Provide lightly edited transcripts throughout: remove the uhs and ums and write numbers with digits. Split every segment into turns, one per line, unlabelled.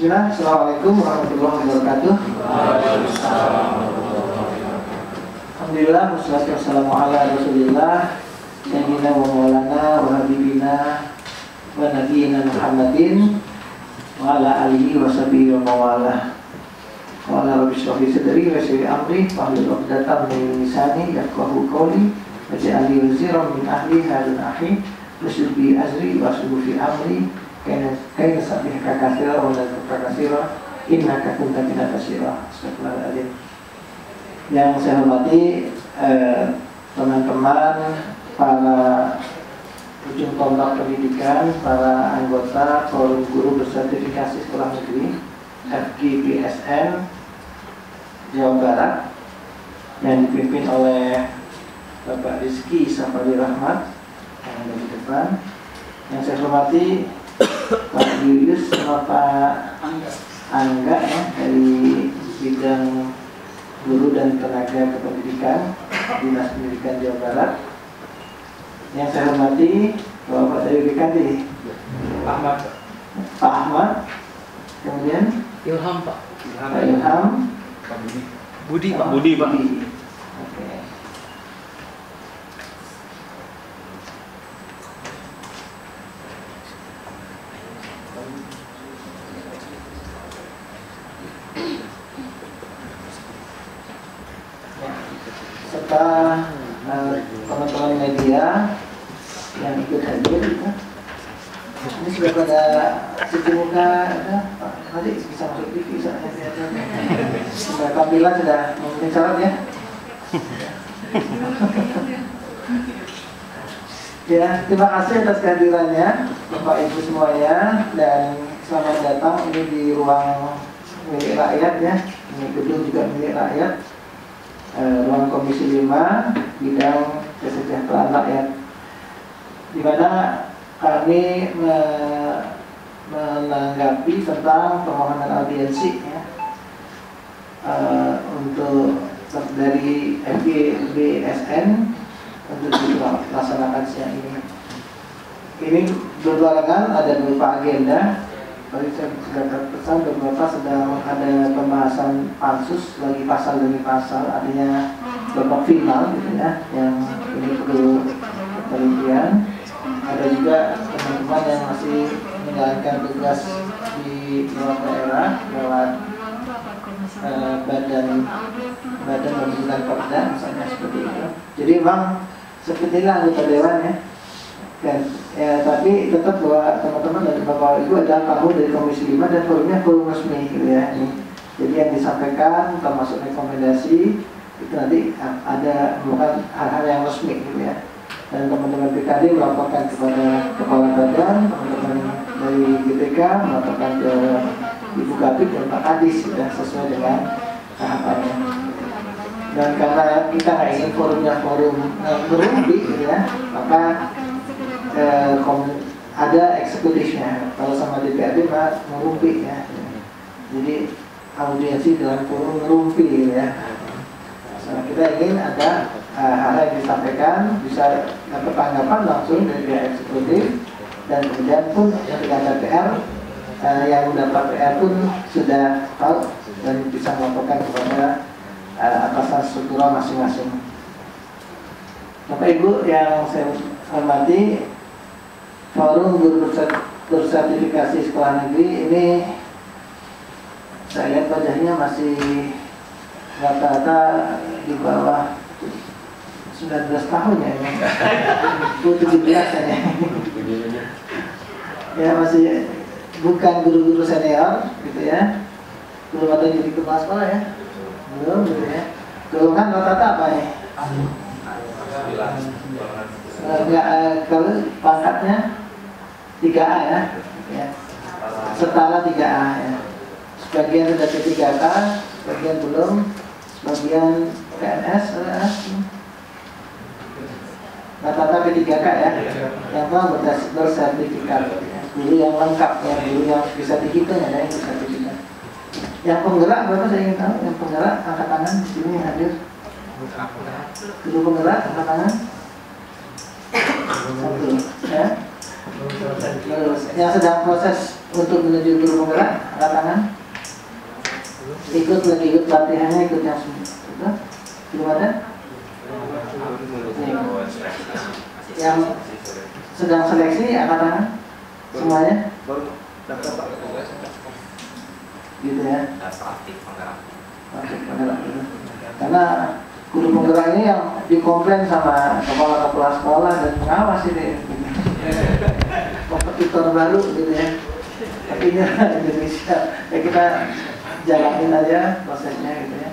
Bismillah, Assalamualaikum warahmatullahi wabarakatuh. Alhamdulillah, wassalatu wassalamu ala rasulillah sayyidina wa maulana wa habibina wa nabiyina Muhammadin wa ala alihi wa sahbihi wa mawalah. Wa ala rabbi shrah li sadri wa yassir li amri wahlul 'uqdatam min lisani yafqahu qawli waj'alni waziran min ahli hadin akhi wasyud bi azri wasluh fi amri kaina sabih kakasira wa la kakasira innaka kunta bina basira. Astagfirullahaladzim. Yang saya hormati teman-teman para ujung tombak pendidikan, para anggota Forum Guru Bersertifikasi Sekolah Negeri FGBSN Jawa Barat yang dipimpin oleh Bapak Rizky Safari Rahmat yang ada di depan. Yang saya hormati Pak Julius sama Pak Angga ya, dari bidang guru dan tenaga kependidikan Dinas Pendidikan Jawa Barat. Yang saya hormati Bapak dari BKD Pak Ahmad, kemudian
Ilham Pak.
Pak Ilham,
Budi Pak. Budi Pak.
Oke. Serta teman-teman media yang ikut hadir ya. Ini sudah pada cuci muka ya. Pak Mari bisa masuk TV Mbak Kamila sudah memenuhi syarat ya. Ya, terima kasih atas kehadirannya Bapak Ibu semuanya dan selamat datang ini di ruang milik rakyat ya. Ini gedung juga milik rakyat. Ruang Komisi 5 bidang kesejahteraan rakyat, di mana kami menanggapi tentang permohonan audiensi ya, untuk dari FGBSN untuk dilaksanakan siang ini. Ini berbarengan ada beberapa agenda. Tadi saya sudah pesan beberapa sedang ada pembahasan pansus lagi pasal demi pasal, artinya babak final gitu ya, yang ini perlu penelitian. Ada juga teman-teman yang masih menjalankan tugas di luar daerah lewat badan pembentukan Perda misalnya seperti itu. Jadi memang sepertilah anggota dewan ya. Dan, ya, tapi tetap bahwa teman-teman dan Bapak Ibu adalah tamu dari Komisi 5 dan forumnya forum resmi gitu ya. Jadi yang disampaikan termasuk rekomendasi itu nanti ada bukan hal-hal yang resmi gitu ya. Dan teman-teman BKD melaporkan kepada Kepala Badan, teman-teman dari GTK melaporkan ke Ibu Kabid dan Pak Kadis sudah sesuai dengan tahapannya. Dan karena kita nggak ingin forumnya forum berumbi gitu ya, maka ada eksekutifnya. Kalau sama DPRD mah merumpi ya. Jadi audiensi dalam forum merumpi gitu ya. Nah, kita ingin ada hal yang disampaikan bisa dapat tanggapan langsung dari pihak eksekutif dan kemudian pun ketika ada PR yang mendapat PR pun sudah tahu dan bisa melaporkan kepada atasan struktural masing-masing. Bapak Ibu yang saya hormati, Forum Guru Bersertifikasi Sekolah Negeri ini saya lihat wajahnya masih rata-rata di bawah 19 tahun ya, 17 ya. Ya masih bukan guru-guru senior gitu ya. Belum ada jadi kepala sekolah ya. Belum gitu ya. Golongan rata-rata apa ya? Kalau pangkatnya 3A ya. Setara 3A ya. Sebagian sudah ke 3K, sebagian belum, sebagian PNS rata-rata P3K ya, yang telah bersertifikat ya. Guru yang lengkap ya, guru yang bisa dihitung ya, yang bersertifikat. Yang penggerak berapa saya ingin tahu? Yang penggerak angkat tangan di sini yang hadir. Guru penggerak angkat tangan. Satu ya. Terus yang sedang proses untuk menuju guru penggerak, angkat tangan. Ikut pelatihannya, ikut yang itu belum ada. Yang sedang seleksi, angkat tangan semuanya. Gitu ya. Aktif penggerak. Karena guru penggerak ini yang dikomplain sama kepala sekolah dan pengawas ini. Kompetitor baru gitu ya. Tapi ini Indonesia, ya kita jalanin aja prosesnya gitu ya.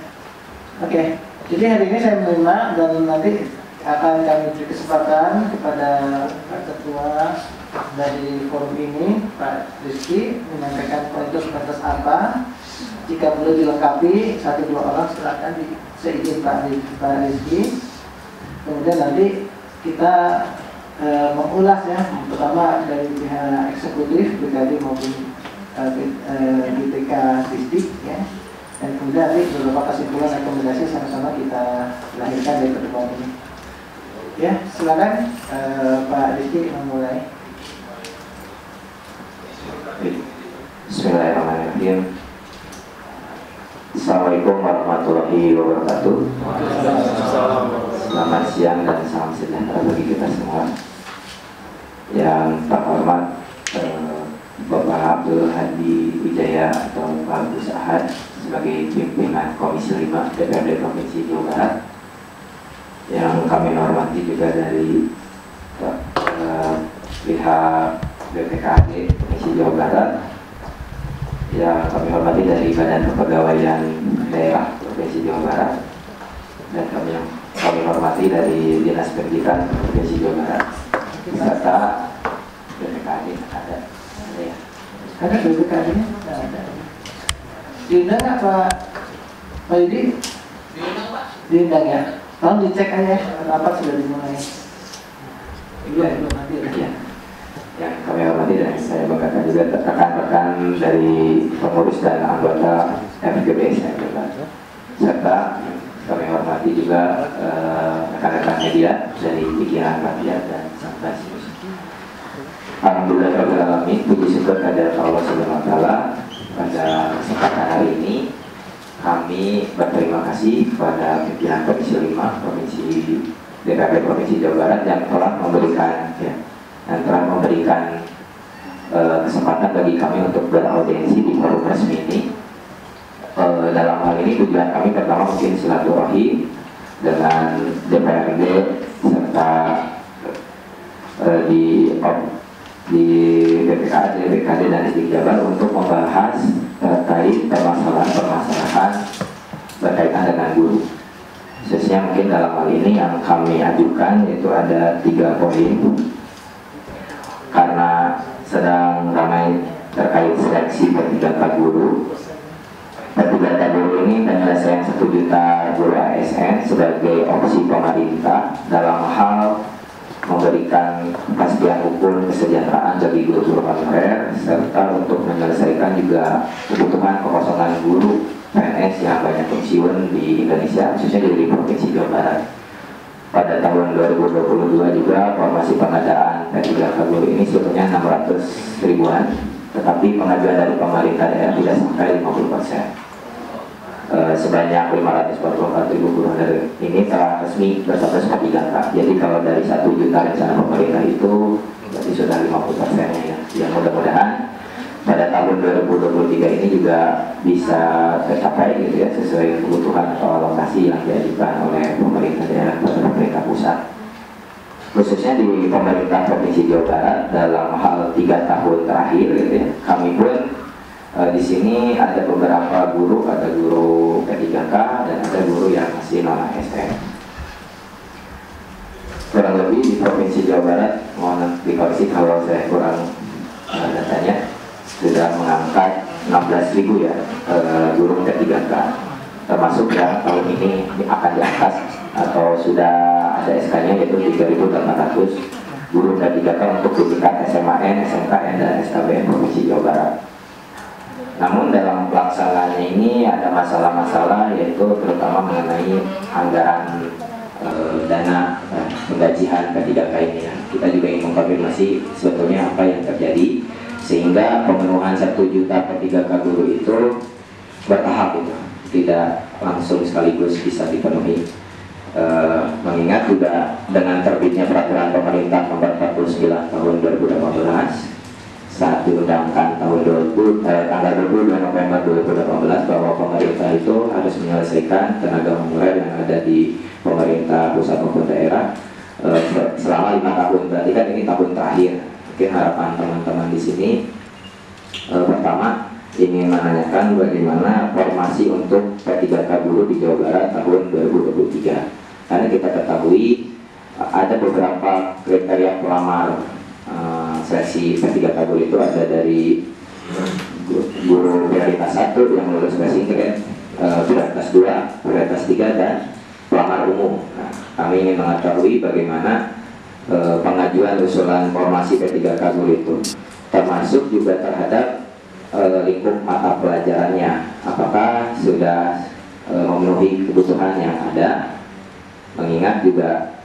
Oke, jadi hari ini saya menerima dan nanti akan kami beri kesempatan kepada Pak Ketua dari forum ini, Pak Rizky, menyampaikan prioritas apa. Jika perlu dilengkapi 1-2 orang, silakan seizin Pak Rizky. Kemudian nanti kita mengulas ya, pertama dari pihak eksekutif, BKD maupun BPK Distrik ya, dan kemudian nanti beberapa kesimpulan rekomendasi sama-sama kita lahirkan dari pertemuan ini. Ya, silakan Pak Rizky memulai.
Bismillahirrahmanirrahim. Assalamualaikum warahmatullahi wabarakatuh. Selamat siang dan salam sejahtera bagi kita semua. Yang terhormat Bapak Abdul Hadi Wijaya atau Pak Gus Ahad sebagai pimpinan Komisi 5 DPRD Provinsi Jawa Barat. Yang kami hormati juga dari pihak BPKD Provinsi Jawa Barat. Yang kami hormati dari Badan Kepegawaian Daerah Provinsi Jawa Barat. Dan kami hormati dari Dinas Pendidikan Provinsi Jawa Barat. Serta BPKD ada ya.
Ada BPKD-nya? Ada. Diundang nggak Pak Yudi?
Diundang Pak.
Diundang ya. Tolong dicek aja rapat sudah dimulai. Iya, belum nanti ya.
Yang kami hormati dan saya banggakan juga rekan-rekan dari pengurus dan anggota FGBS serta kami hormati juga rekan-rekan media dari Pikiran Rakyat dan Sangbasius. Alhamdulillahirrahmanirrahim, puji syukur kepada Allah Subhanahu wa Ta'ala. Pada kesempatan hari ini kami berterima kasih kepada pimpinan Komisi 5 Provinsi DPRD Provinsi Jawa Barat yang telah memberikan kesempatan bagi kami untuk beraudiensi di forum resmi ini. Dalam hal ini tujuan kami pertama mungkin silaturahmi dengan DPRD serta di BPKD, BPKD dan Distrik Jabar untuk membahas terkait permasalahan berkaitan dengan guru. Khususnya mungkin dalam hal ini yang kami ajukan yaitu ada 3 poin. Karena sedang ramai terkait seleksi P3K guru. P3K guru ini penyelesaian 1 juta guru ASN sebagai opsi pemerintah dalam hal memberikan kepastian hukum kesejahteraan bagi guru-guru honorer serta untuk menyelesaikan juga kebutuhan kekosongan guru PNS yang banyak pensiun di Indonesia, khususnya di Provinsi Jawa Barat. Pada tahun 2022 juga formasi pengadaan P3K guru ini sebetulnya 600 ribuan, tetapi pengajuan dari pemerintah daerah tidak sampai 50%. Sebanyak 544 ribu guru honorer ini telah resmi berstatus P3K. Jadi kalau dari 1 juta rencana pemerintah itu berarti sudah 50%-nya ya. Yang mudah-mudahan pada tahun 2023 ini juga bisa tercapai gitu ya, sesuai kebutuhan atau alokasi yang diajukan oleh pemerintah daerah pada pemerintah pusat. Khususnya di pemerintah Provinsi Jawa Barat dalam hal 3 tahun terakhir gitu ya, kami pun di sini ada beberapa guru, ada guru P3K dan ada guru yang masih non ASN. Kurang lebih di Provinsi Jawa Barat, mohon dikoreksi kalau saya kurang datanya, sudah mengangkat 16.000 ya guru P3K, termasuk yang tahun ini akan diangkat atau sudah ada SK-nya yaitu 3.800 guru P3K untuk di tingkat SMAN, SMKN dan SKBN Provinsi Jawa Barat. Namun dalam pelaksanaannya ini ada masalah-masalah yaitu terutama mengenai anggaran dana penggajian P3K ini ya. Kita juga ingin mengkonfirmasi sebetulnya apa yang terjadi sehingga pemenuhan 1 juta P3K guru itu bertahap itu, tidak langsung sekaligus bisa dipenuhi. Mengingat juga dengan terbitnya peraturan pemerintah nomor 49 tahun 2018 saat diundangkan tanggal 22 November 2018 bahwa pemerintah itu harus menyelesaikan tenaga honorer yang ada di pemerintah pusat maupun daerah selama 5 tahun. Berarti kan ini tahun terakhir. Mungkin harapan teman-teman di sini pertama ingin menanyakan bagaimana formasi untuk P3K guru di Jawa Barat tahun 2023. Karena kita ketahui ada beberapa kriteria pelamar seleksi P3K guru itu, ada dari guru prioritas 1 yang lulus presiden, prioritas 2, prioritas 3, dan pelamar umum. Nah, kami ingin mengetahui bagaimana pengajuan usulan formasi P3K guru itu, termasuk juga terhadap lingkup mata pelajarannya, apakah sudah memenuhi kebutuhan yang ada, mengingat juga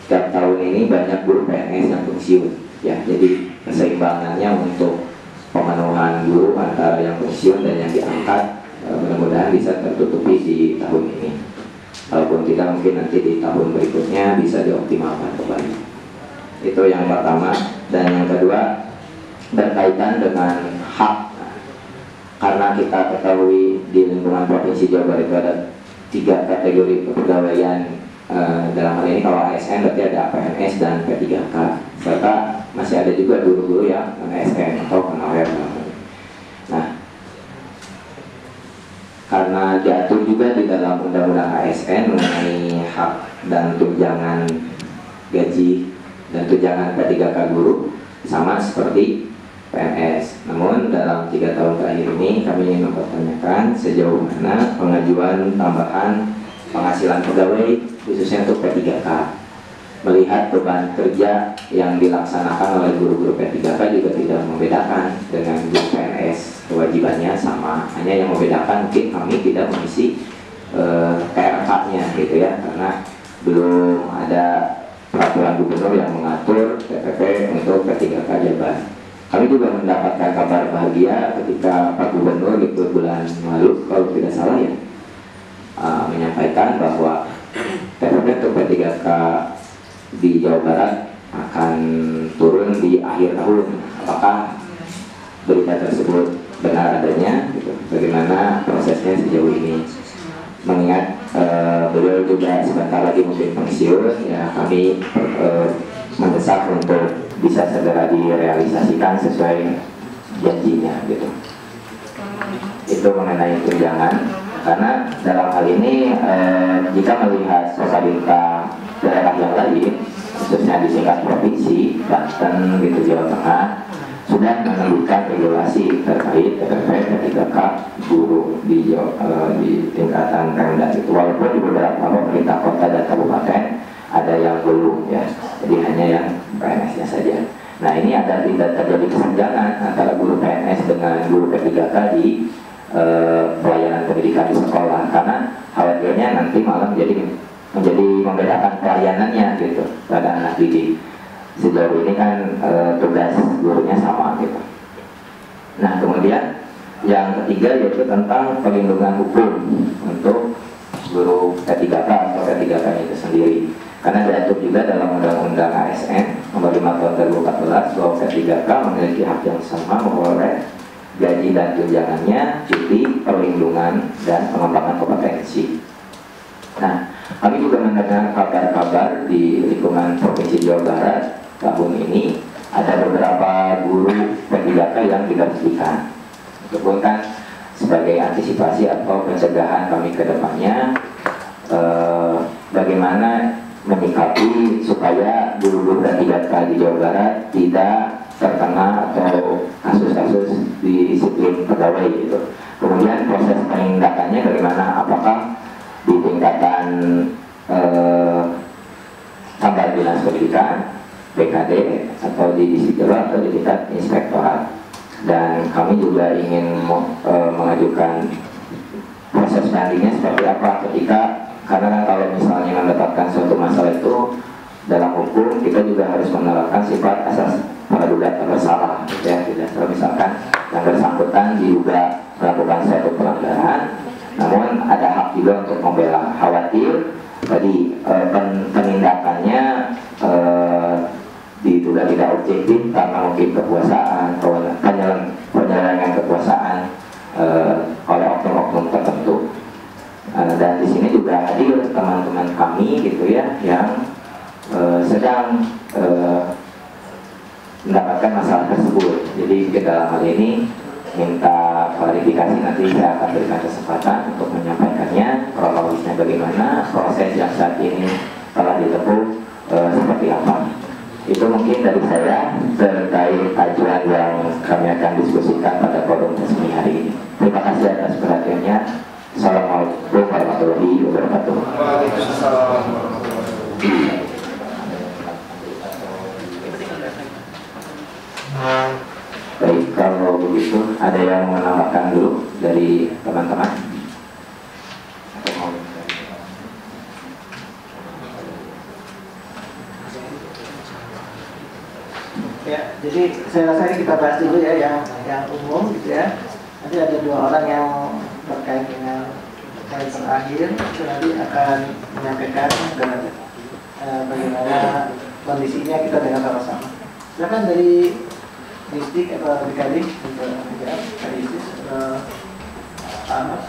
setiap tahun ini banyak guru PNS yang pensiun ya, jadi keseimbangannya untuk pemenuhan guru antara yang pensiun dan yang diangkat mudah-mudahan bisa tertutupi di tahun ini, walaupun tidak mungkin nanti di tahun berikutnya bisa dioptimalkan kembali. Itu yang pertama. Dan yang kedua berkaitan dengan hak. Karena kita ketahui di lingkungan Provinsi Jawa Barat itu ada 3 kategori kepegawaian, dalam hal ini kalau ASN berarti ada PNS dan P3K, serta masih ada juga guru-guru yang ASN atau honorer. Nah, karena diatur juga di dalam Undang-Undang ASN mengenai hak dan tunjangan gaji dan tunjangan P3K guru sama seperti PNS. Namun dalam 3 tahun terakhir ini kami ingin mempertanyakan sejauh mana pengajuan tambahan penghasilan pegawai khususnya untuk P3K, melihat beban kerja yang dilaksanakan oleh guru-guru P3K juga tidak membedakan dengan guru PNS, kewajibannya sama, hanya yang membedakan mungkin kami tidak mengisi PRK-nya gitu ya, karena belum ada peraturan gubernur yang mengatur TPP untuk P3K Jabar. Kami juga mendapatkan kabar bahagia ketika Pak Gubernur itu bulan lalu kalau tidak salah ya, menyampaikan bahwa TPP untuk P3K di Jawa Barat akan turun di akhir tahun. Apakah berita tersebut benar adanya? Gitu. Bagaimana prosesnya sejauh ini? Mengingat beliau juga sebentar lagi mungkin pensiun, ya kami mendesak untuk bisa segera direalisasikan sesuai janjinya gitu. Itu mengenai tunjangan. Karena dalam hal ini jika melihat pemerintah daerah yang lain, khususnya di tingkat provinsi, Banten, gitu, Jawa Tengah, sudah menerbitkan regulasi terkait TPP P3K guru di tingkatan Pemda itu. Walaupun di beberapa pemerintah kota dan kabupaten ada yang belum ya, jadi hanya yang PNS-nya saja. Nah, ini ada tidak terjadi kesenjangan antara guru PNS dengan guru P3K di pelayanan pendidikan di sekolah, karena khawatirnya nanti malah menjadi membedakan pelayanannya gitu pada anak didik. Sejauh ini kan tugas gurunya sama gitu. Nah, kemudian yang ketiga yaitu tentang perlindungan hukum untuk guru P3K atau P3K itu sendiri. Karena diatur juga dalam Undang-Undang ASN nomor 5 tahun 2014 bahwa P3K memiliki hak yang sama memperoleh gaji dan tunjangannya, cuti, perlindungan, dan pengembangan kompetensi. Nah, kami juga mendengar kabar-kabar di lingkungan Provinsi Jawa Barat tahun ini ada beberapa guru P3K yang diberhentikan. Itu pun kan sebagai antisipasi atau pencegahan kami ke depannya, bagaimana menyikapi supaya guru-guru P3K di Jawa Barat tidak terkena atau kasus-kasus di disiplin pegawai gitu. Kemudian proses penindakannya bagaimana, apakah di tingkatan Kantor Dinas Pendidikan BKD atau di Disiplin atau di tingkat inspektorat. Dan kami juga ingin mengajukan proses bandingnya seperti apa ketika, karena kan kalau misalnya mendapatkan suatu masalah itu dalam hukum kita juga harus menerapkan sifat asas praduga tak bersalah, ya. Tidak misalkan yang bersangkutan diduga melakukan suatu pelanggaran, namun ada hak juga untuk membela. Khawatir tadi penindakannya diduga tidak objektif karena mungkin kekuasaan, penyelewengan kekuasaan oleh oknum-oknum tertentu. Dan di sini juga hadir teman-teman kami gitu ya yang sedang mendapatkan masalah tersebut. Jadi ke dalam hal ini minta klarifikasi, nanti saya akan berikan kesempatan untuk menyampaikannya kronologisnya bagaimana, proses yang saat ini telah ditempuh seperti apa. Itu mungkin dari saya terkait ajuan yang kami akan diskusikan pada forum resmi hari ini. Terima kasih atas perhatiannya. Assalamualaikum warahmatullahi wabarakatuh.
Waalaikumsalam.
Baik, kalau begitu ada yang menambahkan dulu dari teman-teman?
Ya, jadi saya rasa kita bahas dulu ya yang umum gitu ya. Nanti ada dua orang yang terkait dengan poin terakhir, itu nanti akan menyampaikan bagaimana kondisinya kita dengar sama-sama. Silakan dari distrik atau BKD untuk ya, distrik atau Ahmad.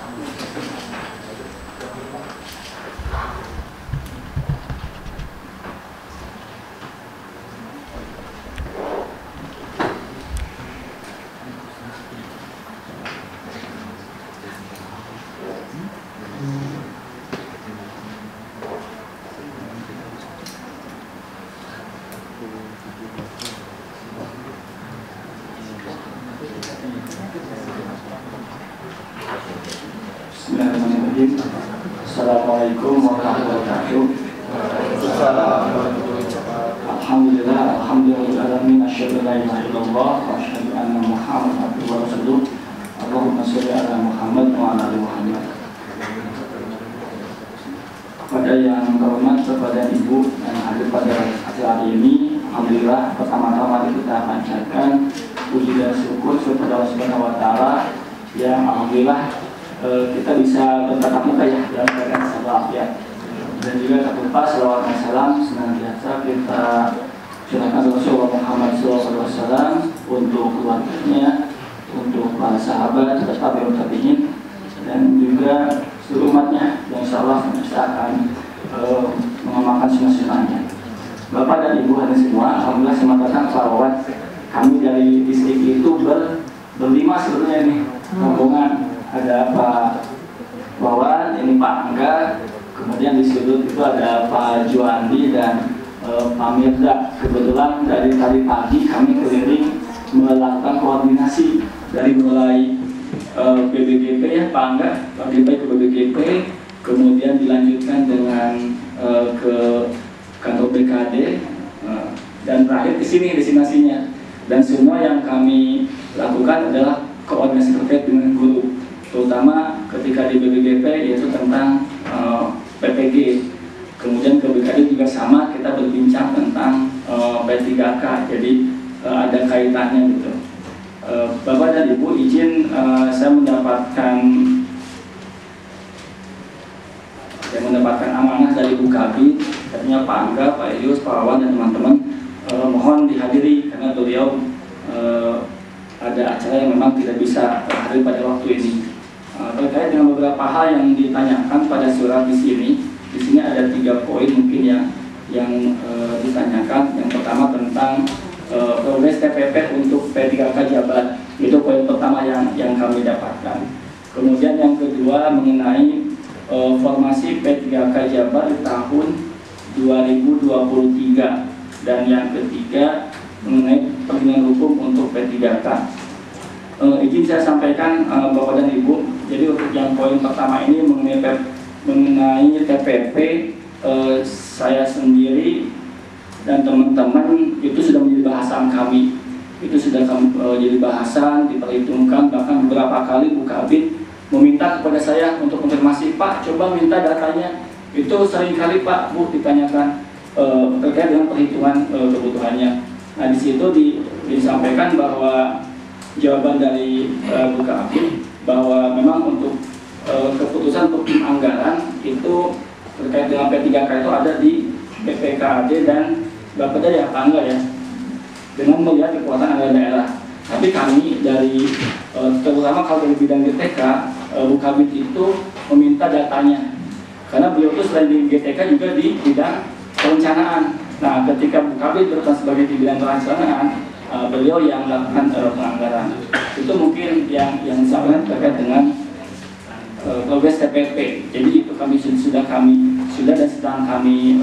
Bismillahirrahmanirrahim. Assalamualaikum warahmatullahi wabarakatuh. Alhamdulillah, alhamdulillahirrahmanirrahim. Asyhadu an la ilaha illallah wa asyhadu anna Muhammadan abduhu wa rasuluh. Allahumma sholli ala Muhammad wa ala ali Muhammad. Kepada yang terhormat, kepada Ibu yang hadir pada acara ini, alhamdulillah pertama-tama kita panjatkan puji dan syukur kepada Allah Subhanahu wa taala yang alhamdulillah kita bisa bertatap muka ya dalam keadaan sabar ya. Dan juga tak lupa selawat dan salam senantiasa kita curahkan Rasulullah Muhammad SAW untuk keluarganya, untuk para sahabat, serta para tabi'in, dan juga seluruh umatnya yang insyaallah kita akan mengamalkan sunnah-sunnahnya. Bapak dan Ibu hadir semua, alhamdulillah selamat datang salawat. Kami dari distrik itu berlima sebetulnya nih rombongan. Ada Pak Wawan, ini Pak Angga, kemudian di sudut itu ada Pak Juandi dan Pak Mirza. Kebetulan dari tadi pagi kami keliling melakukan koordinasi dari mulai BBGP ya Pak Angga, Pak ke BBGP, kemudian dilanjutkan dengan ke kantor BKD dan terakhir ke sini destinasinya. Dan semua yang kami lakukan adalah koordinasi terkait dengan guru, terutama ketika di BBGP yaitu tentang PPG. Kemudian ke BKD juga sama, kita berbincang tentang P3K, jadi ada kaitannya gitu. Bapak dan Ibu izin saya mendapatkan amanah dari Bu Kabid, katanya Pak Angga, Pak Elius, Pak Wawan dan teman-teman mohon dihadiri karena beliau ada acara yang memang tidak bisa hadir pada waktu ini. Terkait dengan beberapa hal yang ditanyakan pada surat di sini ada 3 poin mungkin yang ditanyakan. Yang pertama tentang progres TPP untuk P3K Jabar, itu poin pertama yang kami dapatkan. Kemudian yang kedua mengenai formasi P3K Jabar di tahun 2023, dan yang ketiga mengenai perlindungan hukum untuk P3K. Izin saya sampaikan Bapak dan Ibu, jadi untuk yang poin pertama ini mengenai TPP, saya sendiri dan teman-teman itu sudah menjadi bahasan kami, itu sudah jadi bahasan, diperhitungkan, bahkan beberapa kali Bu Kabid meminta kepada saya untuk konfirmasi, Pak coba minta datanya, itu seringkali Pak Bu ditanyakan terkait dengan perhitungan kebutuhannya. Nah, di situ disampaikan bahwa jawaban dari Bu Kabid bahwa memang untuk keputusan untuk tim anggaran itu terkait dengan P3K itu ada di BPKAD dan Bapeda ya, Pak Angga ya, dengan melihat kekuatan anggaran daerah. Tapi kami dari terutama kalau dari bidang GTK, Bu Kabid itu meminta datanya, karena beliau itu selain di GTK juga di bidang perencanaan. Nah, ketika Bu Kabid berperan sebagai di bidang perencanaan, beliau yang melakukan penganggaran. Itu mungkin yang disampaikan terkait dengan progres TPP. Jadi itu sudah dan sedang kami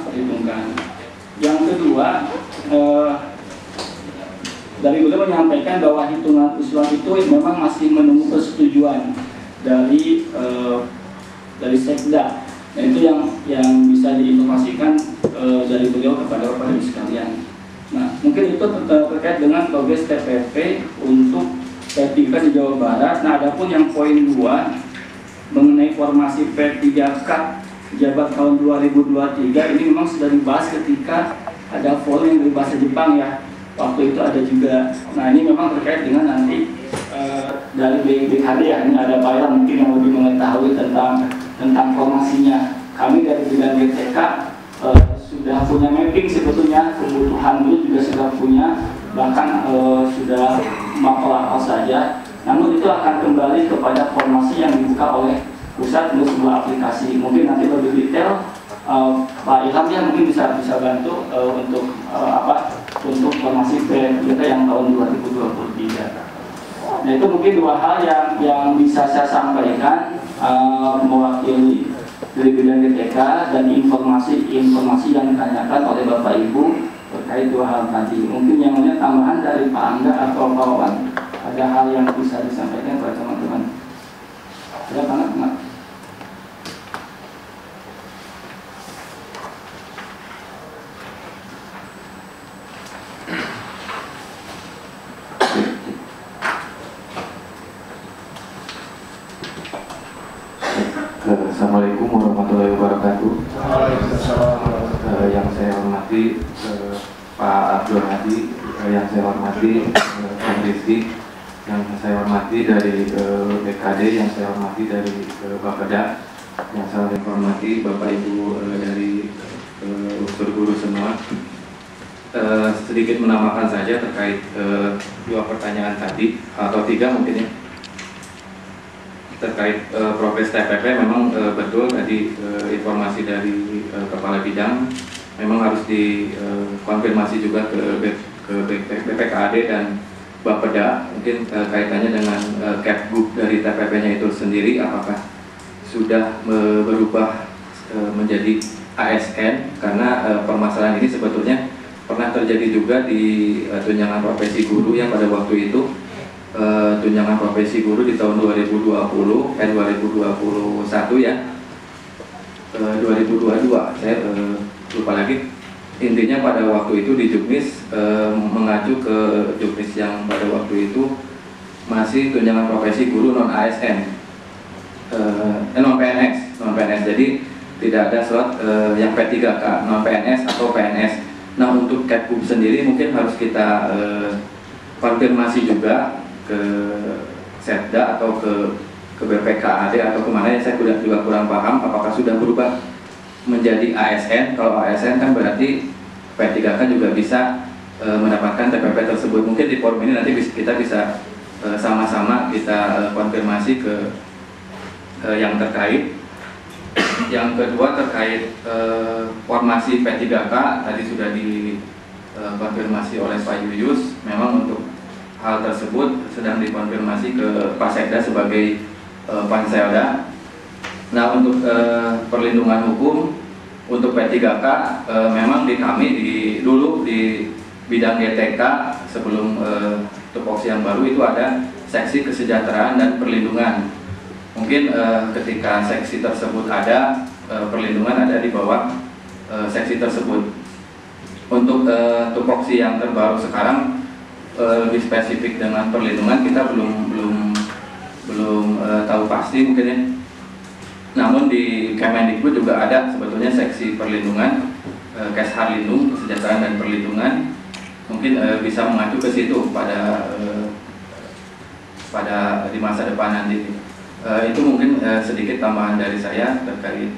perhitungkan. Yang kedua, dari beliau menyampaikan bahwa hitungan usulan itu memang masih menunggu persetujuan dari Sekda. Nah, itu yang bisa diinformasikan dari beliau kepada Bapak Ibu sekalian. Nah, mungkin itu terkait dengan progres TPP untuk P3 di Jawa Barat. Nah, adapun yang poin 2 mengenai formasi P3K jabat tahun 2023 ini memang sudah dibahas ketika ada forum yang berbahasa Jepang ya. Waktu itu ada juga. Nah, ini memang terkait dengan nanti dari BKD ya. Ini ada Pak Iram mungkin yang lebih mengetahui tentang formasinya. Kami dari bidang GTK sudah punya mapping sebetulnya, kebutuhan dulu juga sudah punya, bahkan sudah mapel saja. Namun itu akan kembali kepada formasi yang dibuka oleh pusat untuk sebuah aplikasi. Mungkin nanti lebih detail Pak Ilham ya mungkin bisa bantu untuk untuk formasi kita yang tahun 2023. Nah, itu mungkin dua hal yang bisa saya sampaikan mewakili dari bidang GTK dan informasi yang ditanyakan oleh Bapak Ibu terkait dua hal tadi. Mungkin yang lainnya tambahan dari Pak Angga atau Pak Wawan, ada hal yang bisa disampaikan kepada teman-teman. Ada teman-teman.
Assalamualaikum warahmatullahi wabarakatuh. Yang saya hormati Pak Abdul Hadi, yang saya hormati Pak Rizky, yang saya hormati dari BKD, yang saya hormati dari Bapeda, yang saya hormati Bapak Ibu dari unsur guru semua. Sedikit menambahkan saja terkait dua pertanyaan tadi atau tiga mungkin ya. Terkait progres TPP memang betul tadi informasi dari Kepala Bidang memang harus dikonfirmasi juga ke BPKAD dan Bapeda, mungkin kaitannya dengan capgub dari TPP-nya itu sendiri apakah sudah berubah menjadi ASN, karena permasalahan ini sebetulnya pernah terjadi juga di tunjangan profesi guru yang pada waktu itu tunjangan profesi guru di tahun 2021 ya, 2022 saya lupa lagi. Intinya pada waktu itu di Juknis mengacu ke Juknis yang pada waktu itu masih tunjangan profesi guru non ASN, non PNS, jadi tidak ada slot yang P3K, non PNS atau PNS. Nah, untuk capgub sendiri mungkin harus kita konfirmasi juga ke Sekda atau ke BPKAD atau kemana ya, saya juga kurang paham apakah sudah berubah menjadi ASN. Kalau ASN kan berarti P3K juga bisa mendapatkan TPP tersebut. Mungkin di forum ini nanti kita bisa sama-sama kita konfirmasi ke yang terkait. Yang kedua terkait formasi P3K tadi sudah dikonfirmasi oleh Pak Yuyus. Memang untuk hal tersebut sedang dikonfirmasi ke Pak Sekda sebagai Panselda. Nah, untuk perlindungan hukum untuk P3K memang dulu di bidang GTK sebelum tupoksi yang baru itu ada seksi kesejahteraan dan perlindungan. Mungkin ketika seksi tersebut ada, perlindungan ada di bawah seksi tersebut. Untuk tupoksi yang terbaru sekarang lebih spesifik dengan perlindungan kita belum tahu pasti mungkin ya. Namun di Kemendikbud juga ada sebetulnya seksi perlindungan, Kesha Harlindung, Kesejahteraan dan Perlindungan, mungkin bisa mengacu ke situ pada di masa depan nanti. Itu mungkin sedikit tambahan dari saya terkait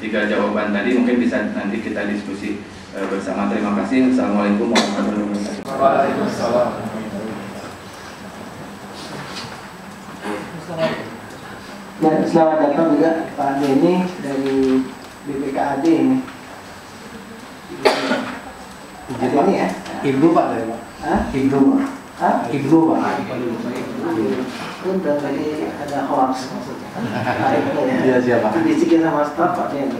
3 jawaban tadi, mungkin bisa nanti kita diskusi bersama. Terima kasih. Assalamualaikum warahmatullahi wabarakatuh.
Waalaikumsalam.
Dan selamat datang juga Pak Denny dari BPKAD ini. Ini ya?
Ibu Pak dari Pak.
Hah?
Ibu Pak.
Hah?
Ibu Pak.
Pun tadi ada hoax maksudnya.
Iya siapa?
Dibisikin sama staf Pak Denny.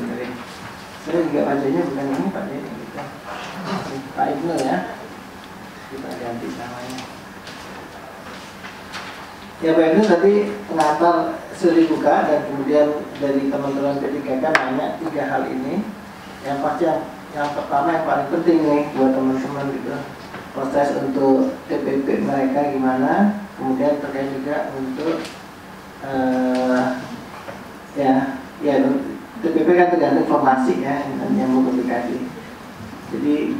Saya juga bacanya bukan ini Pak Denny. Gitu. Pak Ibnu ya. Kita ganti namanya. Ya Pak Ibnu tadi pengantar sudah dibuka dan kemudian dari teman-teman P3K nanya 3 hal ini. Yang pasti yang pertama yang paling penting nih buat teman-teman gitu, proses untuk TPP mereka gimana, kemudian terkait juga untuk ya TPP kan tergantung formasi ya yang mau publikasi. Jadi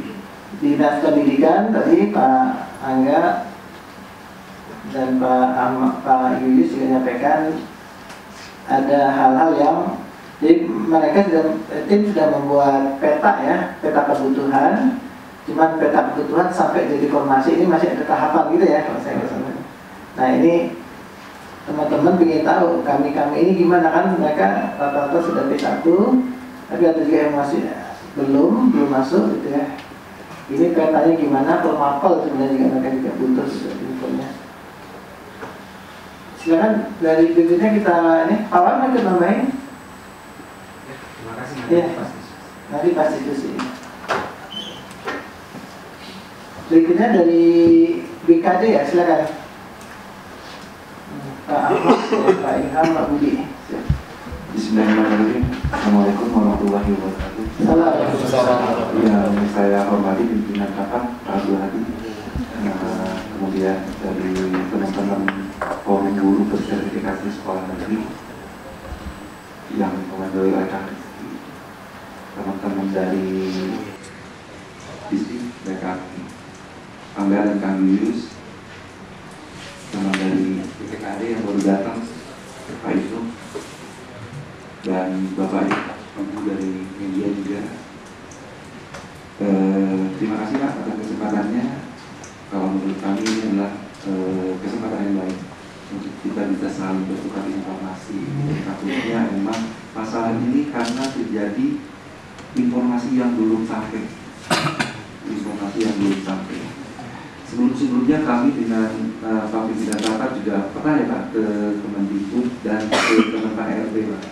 Dinas Pendidikan tadi Pak Angga dan Pak Yuyus juga menyampaikan ada hal-hal yang jadi mereka tim sudah membuat peta ya, peta kebutuhan. Cuman peta kebutuhan sampai jadi formasi ini masih ada tahapan gitu ya kalau saya kesana. Nah ini teman-teman ingin tahu kami ini gimana, kan mereka rata-rata sudah P1, tapi ada juga yang masih belum masuk gitu ya. Ini petanya gimana, pemapel sebenarnya juga mereka juga butuh infonya. Silakan dari berikutnya kita ini Pak Wan mau nambahin.
Terima kasih.
Ya, nanti pas diskusi. Berikutnya dari BKD ya, silakan. Pak Ahmad, Pak Ilham, Pak Budi.
Bismillahirrahmanirrahim. Assalamualaikum warahmatullahi wabarakatuh. Yang saya hormati pimpinan rapat Pak Abdul Hadi, kemudian dari teman-teman Forum Guru Bersertifikasi Sekolah Negeri yang dikomandoi oleh Kang Rizky, teman-teman dari Distrik BKK, Angga dan Kang Yuyus, teman dari BPKD yang baru datang, Pak Ibnu, dan Bapak Ibu dari media juga. Terima kasih Pak atas kesempatannya. Kalau menurut kami ini adalah kesempatan yang baik untuk kita bisa saling bertukar informasi. Takutnya memang masalah ini karena terjadi informasi yang belum sampai. Sebelumnya kami dengan Pak Pimpinan Rapat juga pernah ya Pak ke Kemendikbud dan ke Kemenpan RB Pak,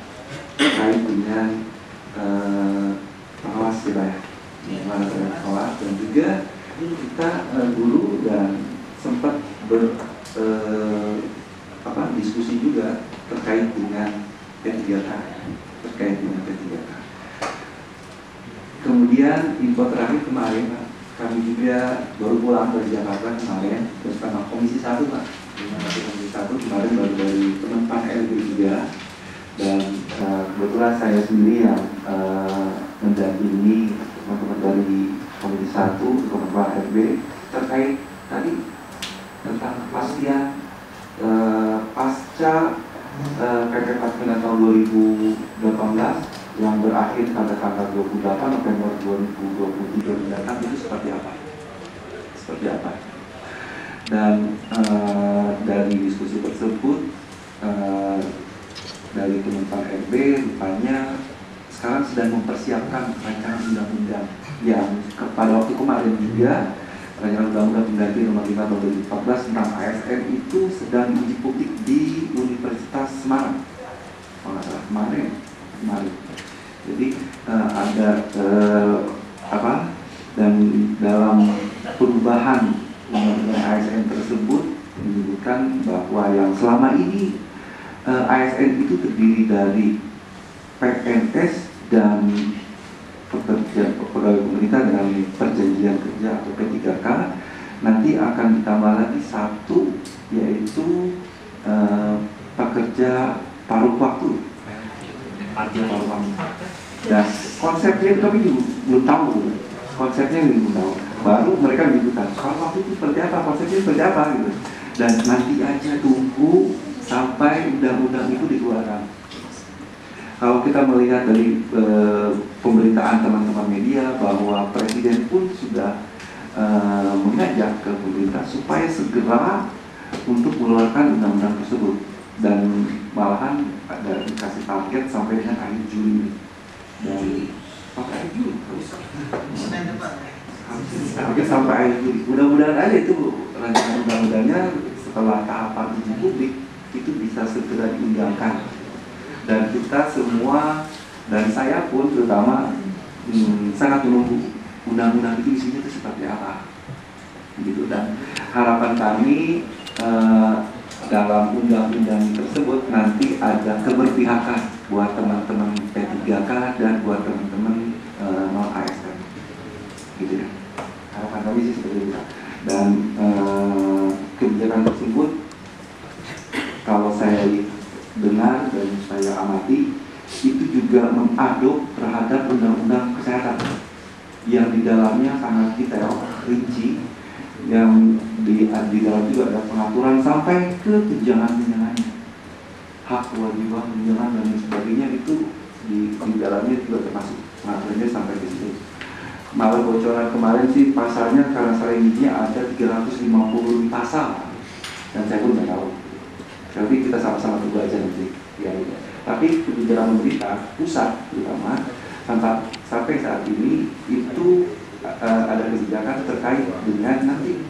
terkait dengan pengawas ya Pak ya, pengawas, dan juga kita dulu dan sempat diskusi juga terkait dengan P3K, Kemudian info terakhir kemarin Pak, kami juga baru pulang dari Jakarta kemarin bersama Komisi 1 Pak. Komisi 1 kemarin baru dari Kemenpan RB juga, dan kebetulan saya sendiri yang mendampingi teman-teman dari Komisi 1 Kemenpan RB terkait tadi tentang kepastian pasca PP 49 tahun 2018 yang berakhir pada tanggal 28 November 2023 mendatang itu seperti apa. Dan dari diskusi tersebut dari Kemenpan RB rupanya sekarang sedang mempersiapkan rancangan undang-undang yang pada waktu kemarin juga rancangan undang-undang pengganti nomor 5 tahun 2014 tentang ASN itu sedang diuji publik di Universitas Semarang. Kalau nggak salah kemarin. Jadi ada dan dalam perubahan undang-undang ASN tersebut menyebutkan bahwa yang selama ini ASN itu terdiri dari PNS dan pegawai pemerintah dengan perjanjian kerja atau P3K, nanti akan ditambah lagi satu, yaitu pekerja paruh waktu. Dan konsepnya itu kami belum tahu konsepnya di undang-undang, baru mereka menyebutkan kalau waktu itu seperti apa, konsepnya seperti apa gitu. Dan nanti aja tunggu sampai undang-undang itu dikeluarkan. Kalau kita melihat dari pemberitaan teman-teman media bahwa Presiden pun sudah mengajak ke pemerintah supaya segera untuk mengeluarkan undang-undang tersebut, dan malahan ada dikasih target sampai dengan akhir Juli, dan sampai akhir Juli target sampai akhir Juli. Mudah-mudahan aja itu rancangan undang-undangnya setelah tahapan uji publik itu bisa segera diundangkan. Dan kita semua, dan saya pun terutama sangat menunggu undang-undang itu isinya itu seperti apa gitu. Dan harapan kami dalam undang-undang tersebut nanti ada keberpihakan buat teman-teman P3K dan buat teman-teman non-ASN gitu ya. Harapan kami sih seperti itu. Dan kebijakan tersebut kalau saya dengar dan saya amati itu juga mengadop terhadap undang-undang kesehatan yang di dalamnya sangat detail, rinci, yang di dalam juga ada pengaturan sampai ke tunjangan-tunjangannya, hak kewajiban tunjangan dan sebagainya, itu di dalamnya juga termasuk pengaturannya sampai ke situ. Malah bocoran kemarin sih pasalnya karena saya inginnya ada 350 pasal, dan saya pun nggak tahu. Tapi kita sama-sama tunggu aja nanti. Ya. Tapi kebijakan pemerintah pusat terutama sampai saat ini itu ada kebijakan terkait dengan nanti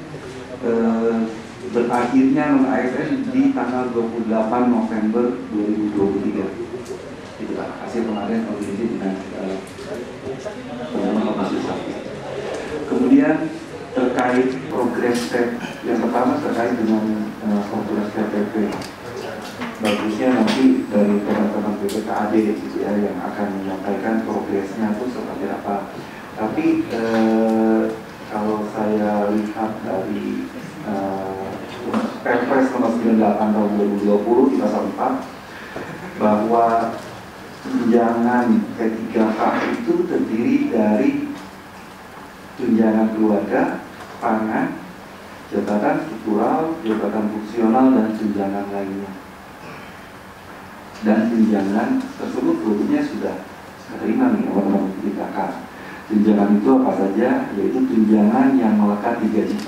berakhirnya non-ASN di tanggal 28 November 2023. Itu Pak, hasil kemarin koordinasi dengan pengamat Komisi Satu. Kemudian terkait progres step yang pertama terkait dengan progres PPP. Bagusnya nanti dari teman-teman BPKAD gitu ya yang akan menyampaikan progresnya itu seperti apa. Tapi kalau saya lihat dari Perpres nomor 98 tahun 2020 di pasal 4 bahwa tunjangan P3K itu terdiri dari tunjangan keluarga, pangan, jabatan struktural, jabatan fungsional, dan tunjangan lainnya. Dan tunjangan tersebut sebetulnya sudah terima nih teman-teman P3K. Tunjangan itu apa saja? Yaitu tunjangan yang melekat di gaji.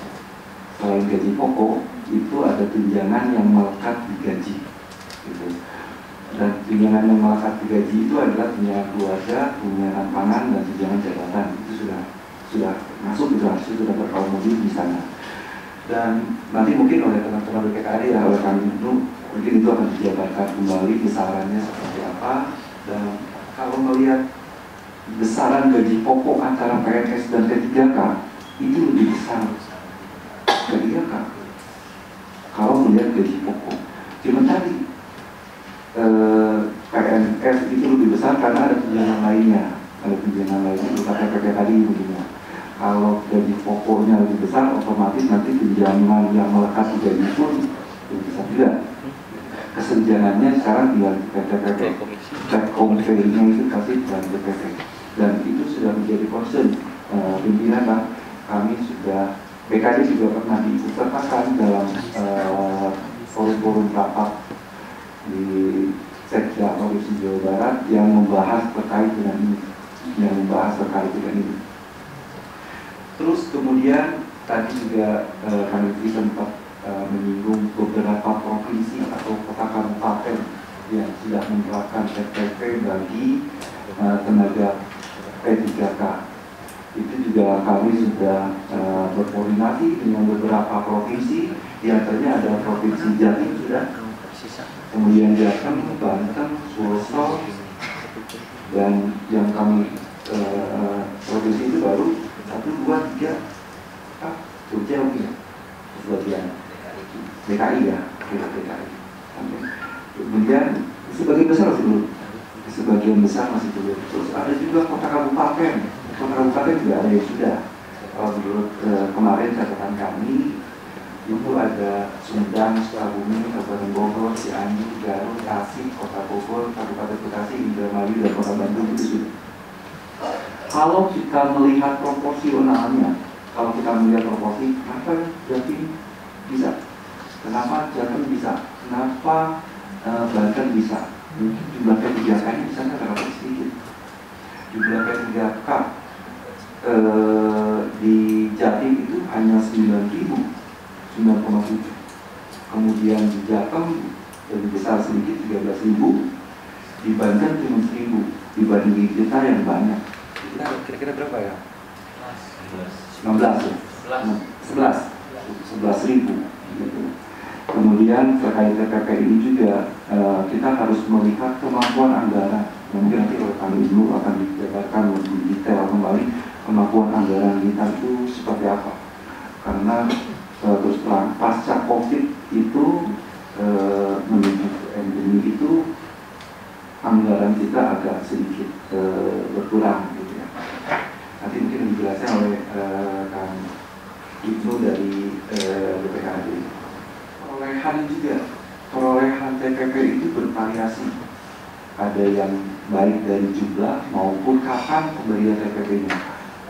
Selain gaji pokok, itu ada tunjangan yang melekat di gaji. Gitu. Dan tunjangan yang melekat di gaji itu adalah tunjangan keluarga, tunjangan pangan, dan tunjangan jabatan. Itu sudah masuk, sudah berkomodir di sana. Dan nanti mungkin oleh teman-teman BPKAD ya, oleh kami itu mungkin itu akan dijabarkan kembali besarannya seperti apa. Dan kalau melihat besaran gaji pokok antara PNS dan P3K itu lebih besar P3K kalau melihat gaji pokok. Cuma tadi PNS itu lebih besar karena ada tunjangan lainnya, kata PPK tadi begini. Kalau gaji pokoknya lebih besar, otomatis nanti tunjangan yang melekat di gaji pun lebih besar juga. Kesenjangannya sekarang tinggal di PPP, take home pay-nya itu kasih dan PPP. Dan itu sudah menjadi concern pimpinan Pak. Kami sudah, BKD juga pernah diikutsertakan dalam forum-forum rapat di Sekda Provinsi Jawa Barat yang membahas terkait dengan ini, Terus kemudian tadi juga kami sempat menyinggung beberapa provinsi atau kota kabupaten yang sudah menerapkan PPP bagi tenaga P3K. Itu juga kami sudah berkoordinasi dengan beberapa provinsi, di antaranya ada Provinsi Jatim sudah, kemudian Jateng, Banten, Sulsel, dan yang kami provinsi itu baru 1, 2, 3, Jogja mungkin sebagian DKI ya, DKI. Kemudian sebagian besar masih belum, sebagian besar masih belum. Terus ada juga kota kabupaten juga ada yang sudah. Kalau menurut kemarin catatan kami itu ada Sumedang, Sukabumi, Kabupaten Bogor, Cianjur, Garut, Tasik, Kota Bogor, Kabupaten Bekasi, Indramayu, dan Kota Bandung itu sudah. Kalau kita melihat proporsionalnya, kalau kita melihat proporsi, kenapa Jatim bisa? Kenapa Jateng bisa? Kenapa Banten bisa? Mungkin jumlah P3K nya di sana relatif sedikit. Jumlah P3K di Jatim itu hanya 9.000, 9,7. Kemudian di Jateng lebih besar sedikit, 13.000. Di Banten cuma 1.000 dibanding kita yang banyak. Kita kira-kira berapa ya? 16 ya? 11.000 gitu. Kemudian terkait TPP ini juga kita harus melihat kemampuan anggaran. Mungkin nanti oleh kami dulu akan dijabarkan lebih detail kembali kemampuan anggaran kita itu seperti apa. Karena terus terang pasca COVID itu menuju endemi itu anggaran kita agak sedikit berkurang gitu ya. Nanti mungkin dijelaskan oleh Kang Ibnu dari BPKAD. Perolehan juga, perolehan TPP itu bervariasi. Ada yang baik dari jumlah maupun kapan pemberian TPP-nya.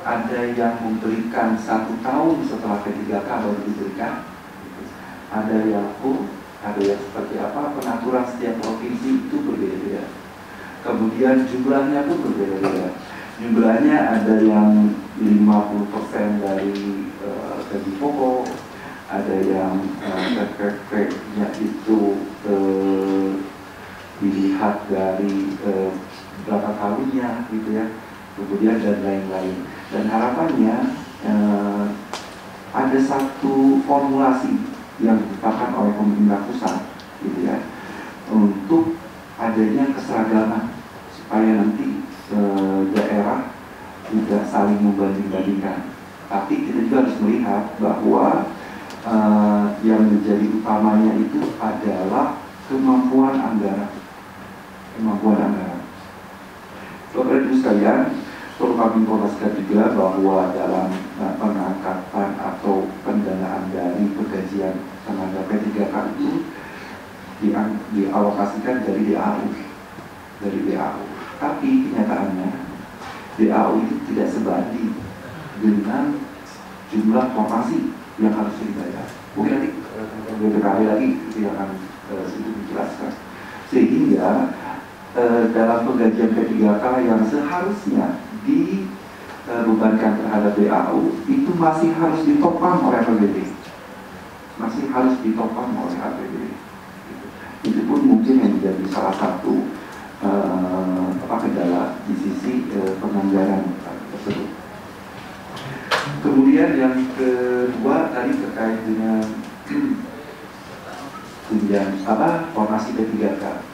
Ada yang memberikan 1 tahun setelah P3K baru diberikan. Ada yang full, ada yang seperti apa, pengaturan setiap provinsi itu berbeda-beda. Kemudian jumlahnya pun berbeda-beda. Jumlahnya ada yang 50% dari gaji pokok, ada yang TPP-nya itu dilihat dari berapa kalinya gitu ya, kemudian dan lain-lain. Dan harapannya ada satu formulasi yang ditetapkan oleh pemerintah pusat gitu ya, untuk adanya keseragaman supaya nanti daerah tidak saling membanding-bandingkan. Tapi kita juga harus melihat bahwa yang menjadi utamanya itu adalah kemampuan anggaran. Kemampuan anggaran. Bapak Ibu sekalian, perlu kami informasikan juga bahwa dalam pengangkatan atau pendanaan dari pegajian tenaga P3K itu dialokasikan dari DAU. Tapi kenyataannya DAU itu tidak sebanding dengan jumlah formasi yang harus dibayar. Mungkin nanti BPKB lagi itu yang akan sedikit dijelaskan. Sehingga dalam penggajian P3K yang seharusnya dibebankan terhadap DAU itu masih harus ditopang oleh APBD. Masih harus ditopang oleh APBD. Itu pun mungkin yang menjadi salah satu kendala di sisi penganggaran tersebut. Kemudian yang kedua tadi terkait dengan tunjangan formasi P3K.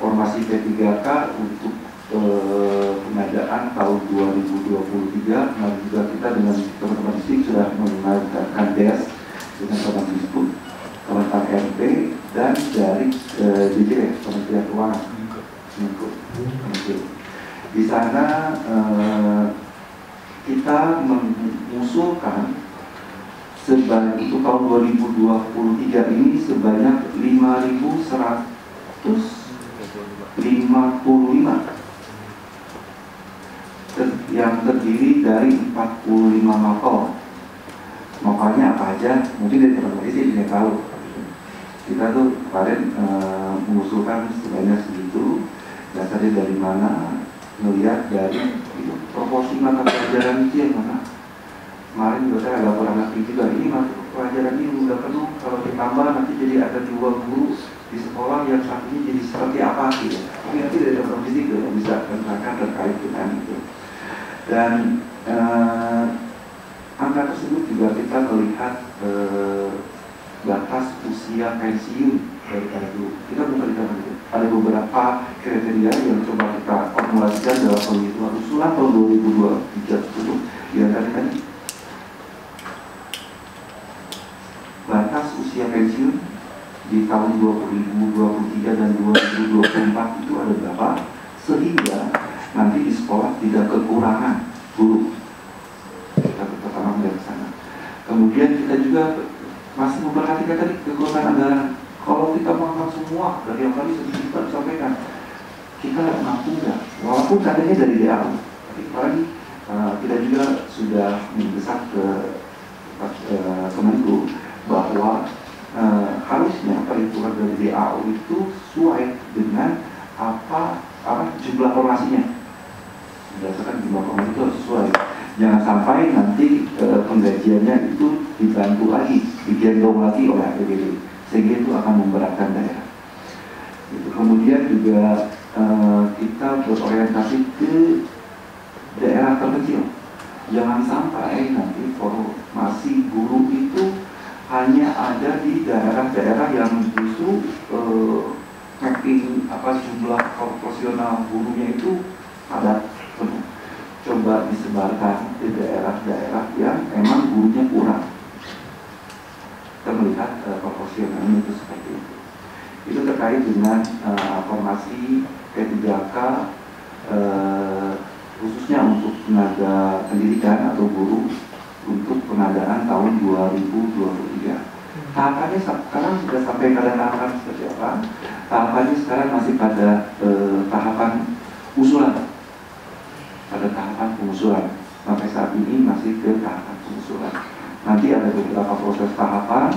Formasi P3K untuk pengadaan tahun 2023, nah juga kita dengan teman-teman distrik sudah mengadakan des dengan teman disebut Kementerian RP dan dari DJS Kementerian Keuangan. Di sana kita mengusulkan sebanyak untuk tahun 2023 ini sebanyak 5.155 yang terdiri dari 45 mapel. Mapelnya apa aja? Mungkin dari teman-teman sih tidak tahu. Kita tuh kemarin mengusulkan sebanyak segitu. Dasarnya dari mana? Melihat dari proporsi mata pelajaran itu yang mana. Kemarin juga saya agak kurang ngerti juga, ini mata pelajaran ini udah penuh, kalau ditambah nanti jadi ada 2 guru di sekolah yang satunya jadi seperti apa gitu. Tapi nanti dari teman-teman juga yang bisa menerangkan terkait dengan itu. Dan angka tersebut juga kita melihat batas usia pensiun daripada dulu. Kita bukan itu. Ada beberapa kriteria yang coba kita formulasikan dalam penghitungan usulan tahun 2023 tersebut. Yang tadi batas usia pensiun di tahun 2023 dan 2024 itu ada berapa? Sehingga nanti di sekolah tidak kekurangan guru. Kita pertama dari sana. Kemudian kita juga masih memperhatikan tadi kekurangan anggaran. Kalau kita mengangkat semua dari yang tadi sedikit disampaikan, kita mampu nggak? Walaupun katanya dari DAU, tapi apalagi kita juga sudah mendesak ke Kemenlu bahwa harusnya perhitungan dari DAU itu sesuai dengan apa jumlah formasinya. Berdasarkan jumlah formasi itu harus sesuai. Jangan sampai nanti penggajiannya itu dibantu lagi, digendong lagi oleh APBD, sehingga itu akan memberatkan daerah. Kemudian juga kita berorientasi ke daerah terkecil. Jangan sampai nanti formasi guru itu hanya ada di daerah-daerah yang justru mapping jumlah proporsional gurunya itu padat penuh. Coba disebarkan ke daerah-daerah yang memang gurunya kurang. Kita melihat proporsionalnya itu seperti itu. Itu terkait dengan formasi P3K khususnya untuk tenaga pendidikan atau guru untuk pengadaan tahun 2023. Tahapannya sekarang sudah sampai pada tahapan seperti apa? Tahapannya sekarang masih pada tahapan usulan. Pada tahapan pengusulan. Sampai saat ini masih ke tahapan pengusulan. Nanti ada beberapa proses tahapan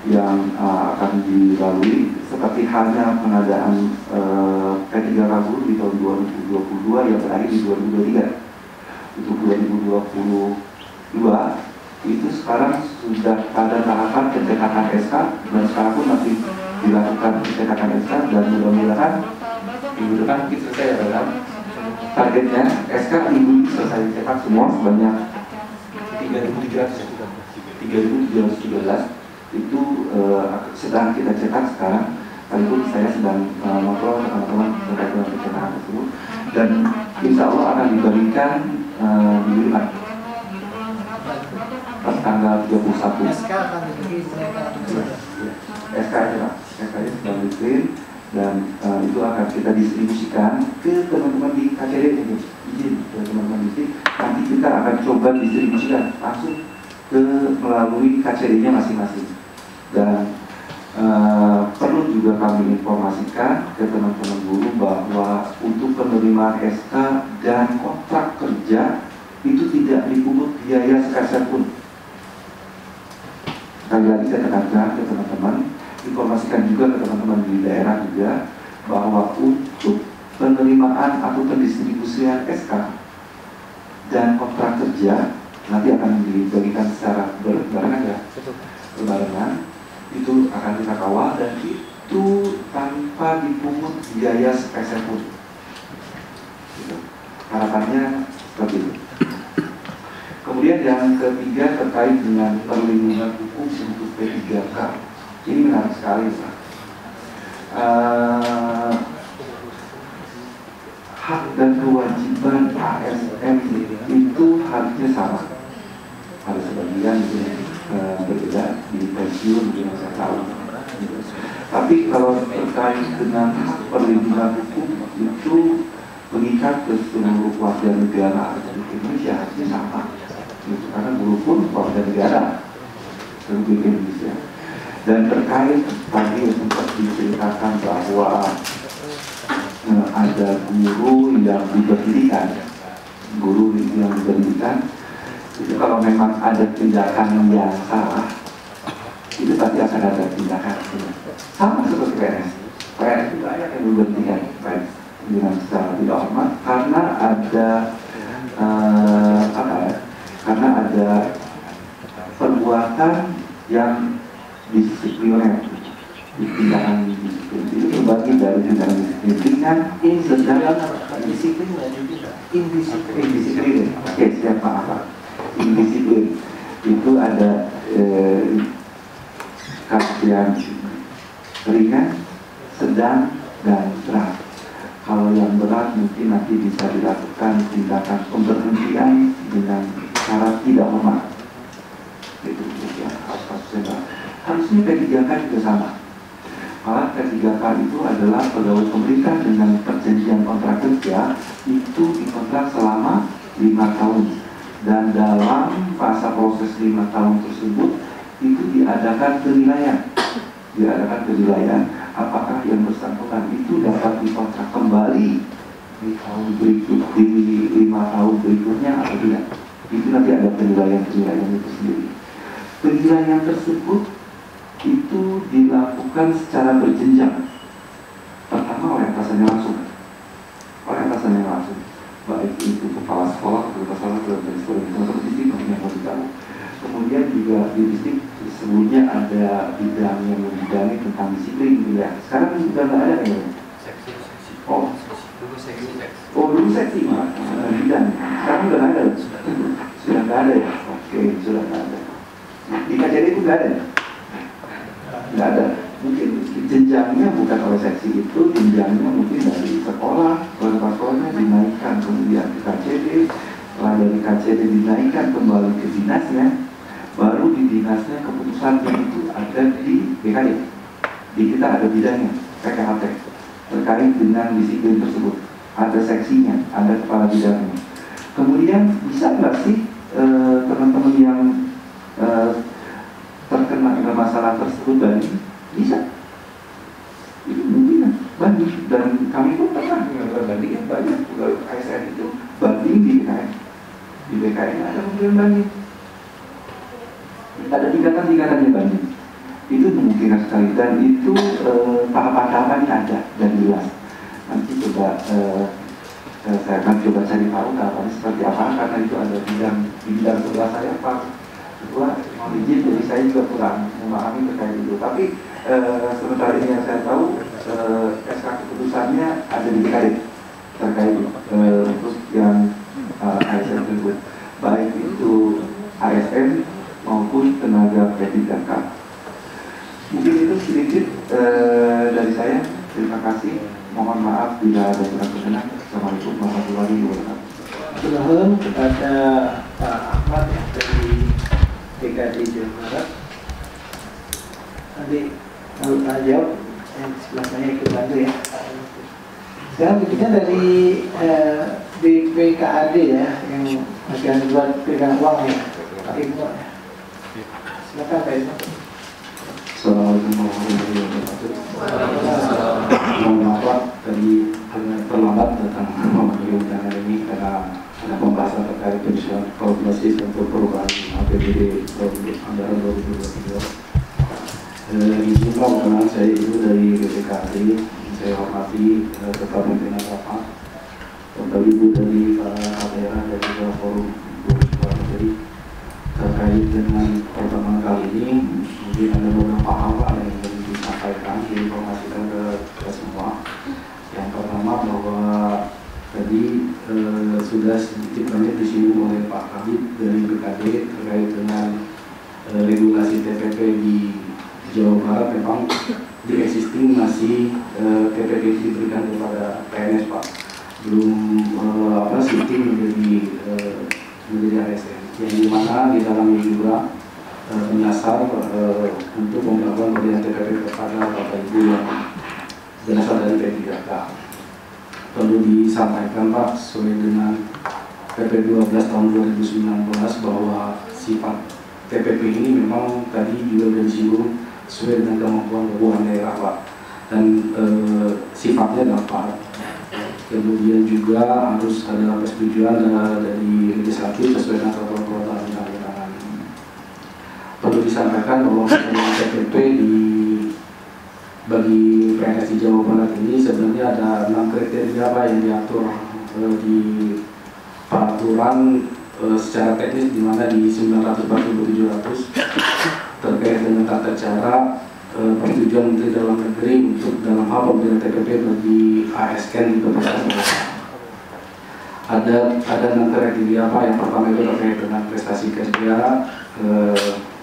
yang akan dilalui, seperti halnya pengadaan P3K guru di tahun 2022 yang berakhir di 2023. Untuk 2022 itu sekarang sudah pada tahapan pencetakan SK, dan sekarang pun masih dilakukan pencetakan SK, dan mudah-mudahan minggu depan kita selesai dalam targetnya SK minggu ini selesai dicetak semua sebanyak 3.313 itu sedang kita cetak sekarang. Kalaupun saya sedang ngobrol dengan teman-teman terkait dengan pencetakan tersebut, dan insya Allah akan dibagikan minggu depan pas tanggal 31.
SK akan diberi
SK nya sedang dikirim, dan itu akan kita distribusikan ke teman-teman di KCD ini. Izin ke teman-teman di nanti kita akan coba distribusikan langsung ke melalui KCD-nya masing-masing. Dan perlu juga kami informasikan ke teman-teman guru bahwa untuk penerimaan SK dan kontrak kerja itu tidak dipungut biaya sepeser pun. Sekali lagi saya tekankan ke teman-teman, informasikan juga ke teman-teman di daerah juga bahwa untuk penerimaan atau pendistribusian SK dan kontrak kerja nanti akan dibagikan secara berbarengan ya, berbarengan. Itu akan kita kawal dan itu tanpa dipungut biaya sepeser pun. Gitu. Harapannya seperti itu. Kemudian yang ketiga terkait dengan perlindungan hukum untuk P3K. Ini menarik sekali, Pak. Hak dan kewajiban ASN itu harusnya sama. Ada sebagian berbeda di pensiun mungkin saya tahu. Tapi kalau terkait dengan hak perlindungan hukum itu mengikat ke seluruh warga negara Republik Indonesia harusnya sama. Karena guru pun warga negara Republik Indonesia. Dan terkait tadi sempat diceritakan bahwa ada guru yang diberhentikan, itu kalau memang ada tindakan yang salah, itu pasti akan ada tindakan. Sama seperti PNS. PNS itu banyak yang diberhentikan dengan secara tidak hormat karena ada karena ada perbuatan yang disipliner. Tindakan disiplin itu terbagi dari tindakan disiplin dan indisiplin. Oke, siap Pak. Indisiplin itu ada kasus yang ringan, sedang, dan berat. Kalau yang berat mungkin nanti bisa dilakukan tindakan pemberhentian dengan cara tidak hormat. Itu ya, kasusnya. Harusnya P3K juga sama. Malah P3K itu adalah pegawai pemerintah dengan perjanjian kontrak kerja itu dikontrak selama 5 tahun. Dan dalam masa proses 5 tahun tersebut itu diadakan penilaian apakah yang bersangkutan itu dapat dikontrak kembali di tahun berikut, di 5 tahun berikutnya atau tidak. Itu nanti ada penilaian-penilaian itu sendiri. Penilaian tersebut itu dilakukan secara berjenjang. Pertama orientasinya langsung, baik itu kepala sekolah, kepala sekolah, dan sebagainya, atau distrik yang mau tahu. Kemudian juga di distrik sebelumnya ada bidang yang membidangi tentang disiplin gitu ya. Sekarang sudah nggak ada kayaknya. Oh, dulu seksi mah, bidang. Sekarang sudah nggak ada. Sudah nggak ada ya. Oke, sudah nggak ada. Di KJD itu nggak ada. Nggak ada. Mungkin jenjangnya bukan oleh seksi itu, jenjangnya mungkin dari sekolah, sekolahnya dinaikkan kemudian ke KJD, setelah dari KJD dinaikkan kembali ke dinasnya, baru di dinasnya keputusannya itu ada di BKD. Di kita ada bidangnya, PKHT, terkait dengan disiplin tersebut. Ada seksinya, ada kepala bidangnya. Kemudian bisa nggak sih teman-teman yang terkena dengan masalah tersebut banding? Bisa. Itu mungkin banding, dan kami pun pernah melakukan banding yang banyak. ASN itu banding di BKN. Di BKN ada kemudian banding. Ada tingkatan-tingkatannya banding. Itu memungkinkan sekali, dan itu tahapan-tahapannya ada dan jelas. Nanti coba saya akan coba cari tahu tahapannya seperti apa, karena itu ada di bidang sebelah saya Pak Ketua mau izin, jadi saya juga kurang memahami terkait itu. Tapi sementara ini yang saya tahu SK keputusannya ada di BKD terkait untuk yang ASN tersebut, baik itu ASN maupun tenaga P3K. Mungkin itu sedikit dari saya. Terima kasih. Mohon maaf bila ada kurang berkenan. Assalamualaikum warahmatullahi wabarakatuh.
Mohon kepada Pak Ahmad yang dari DKD Jawa Barat. Nanti kalau tak jawab, yang di sebelah saya ikut bantu ya. Sekarang berikutnya dari BPKAD ya, yang bagian buat pegang uang ya, Pak Ibu. Silakan Pak Ibu.
Assalamualaikum warahmatullahi wabarakatuh. Mohon maaf tadi terlambat datang memenuhi undangan ini karena ada pembahasan terkait penyusunan prognosis untuk perubahan APBD anggaran 2022. Izin Pak, perkenalkan saya Ibu dari BPKAD. Saya hormati Ketua Pimpinan Rapat, Bapak Ibu dari Kepala Daerah dan juga Forum Luar Negeri. Terkait dengan pertemuan kali ini, mungkin ada beberapa hal yang ingin disampaikan, diinformasikan ke kita semua. Yang pertama bahwa tadi sudah sedikit banyak disinggung oleh Pak Habib dari BKD terkait dengan regulasi TPP di Jawa Barat. Memang di existing masih TPP diberikan kepada PNS Pak, belum shifting menjadi ASN, yang dimana di dalamnya juga menyasar untuk melakukan pemberian TPP kepada Bapak Ibu yang berasal dari P3K. Perlu disampaikan Pak, sesuai dengan PP 12 tahun 2019 bahwa sifat TPP ini memang tadi juga sudah disinggung sesuai dengan kemampuan hubungan daerah Pak, dan sifatnya dapat. Kemudian juga harus ada persetujuan dari legislatif sesuai dengan peraturan undang-undangan. Perlu disampaikan bahwa TPP bagi PNS di Jawa Barat ini sebenarnya ada 6 kriteria Pak yang diatur di peraturan secara teknis, di mana di 940-700 terkait dengan tata cara persetujuan Menteri Dalam Negeri untuk dalam hal pemberian TPP bagi ASN di Kabupaten Kota. Ada 6 kriteria Pak. Yang pertama itu terkait dengan prestasi kerja,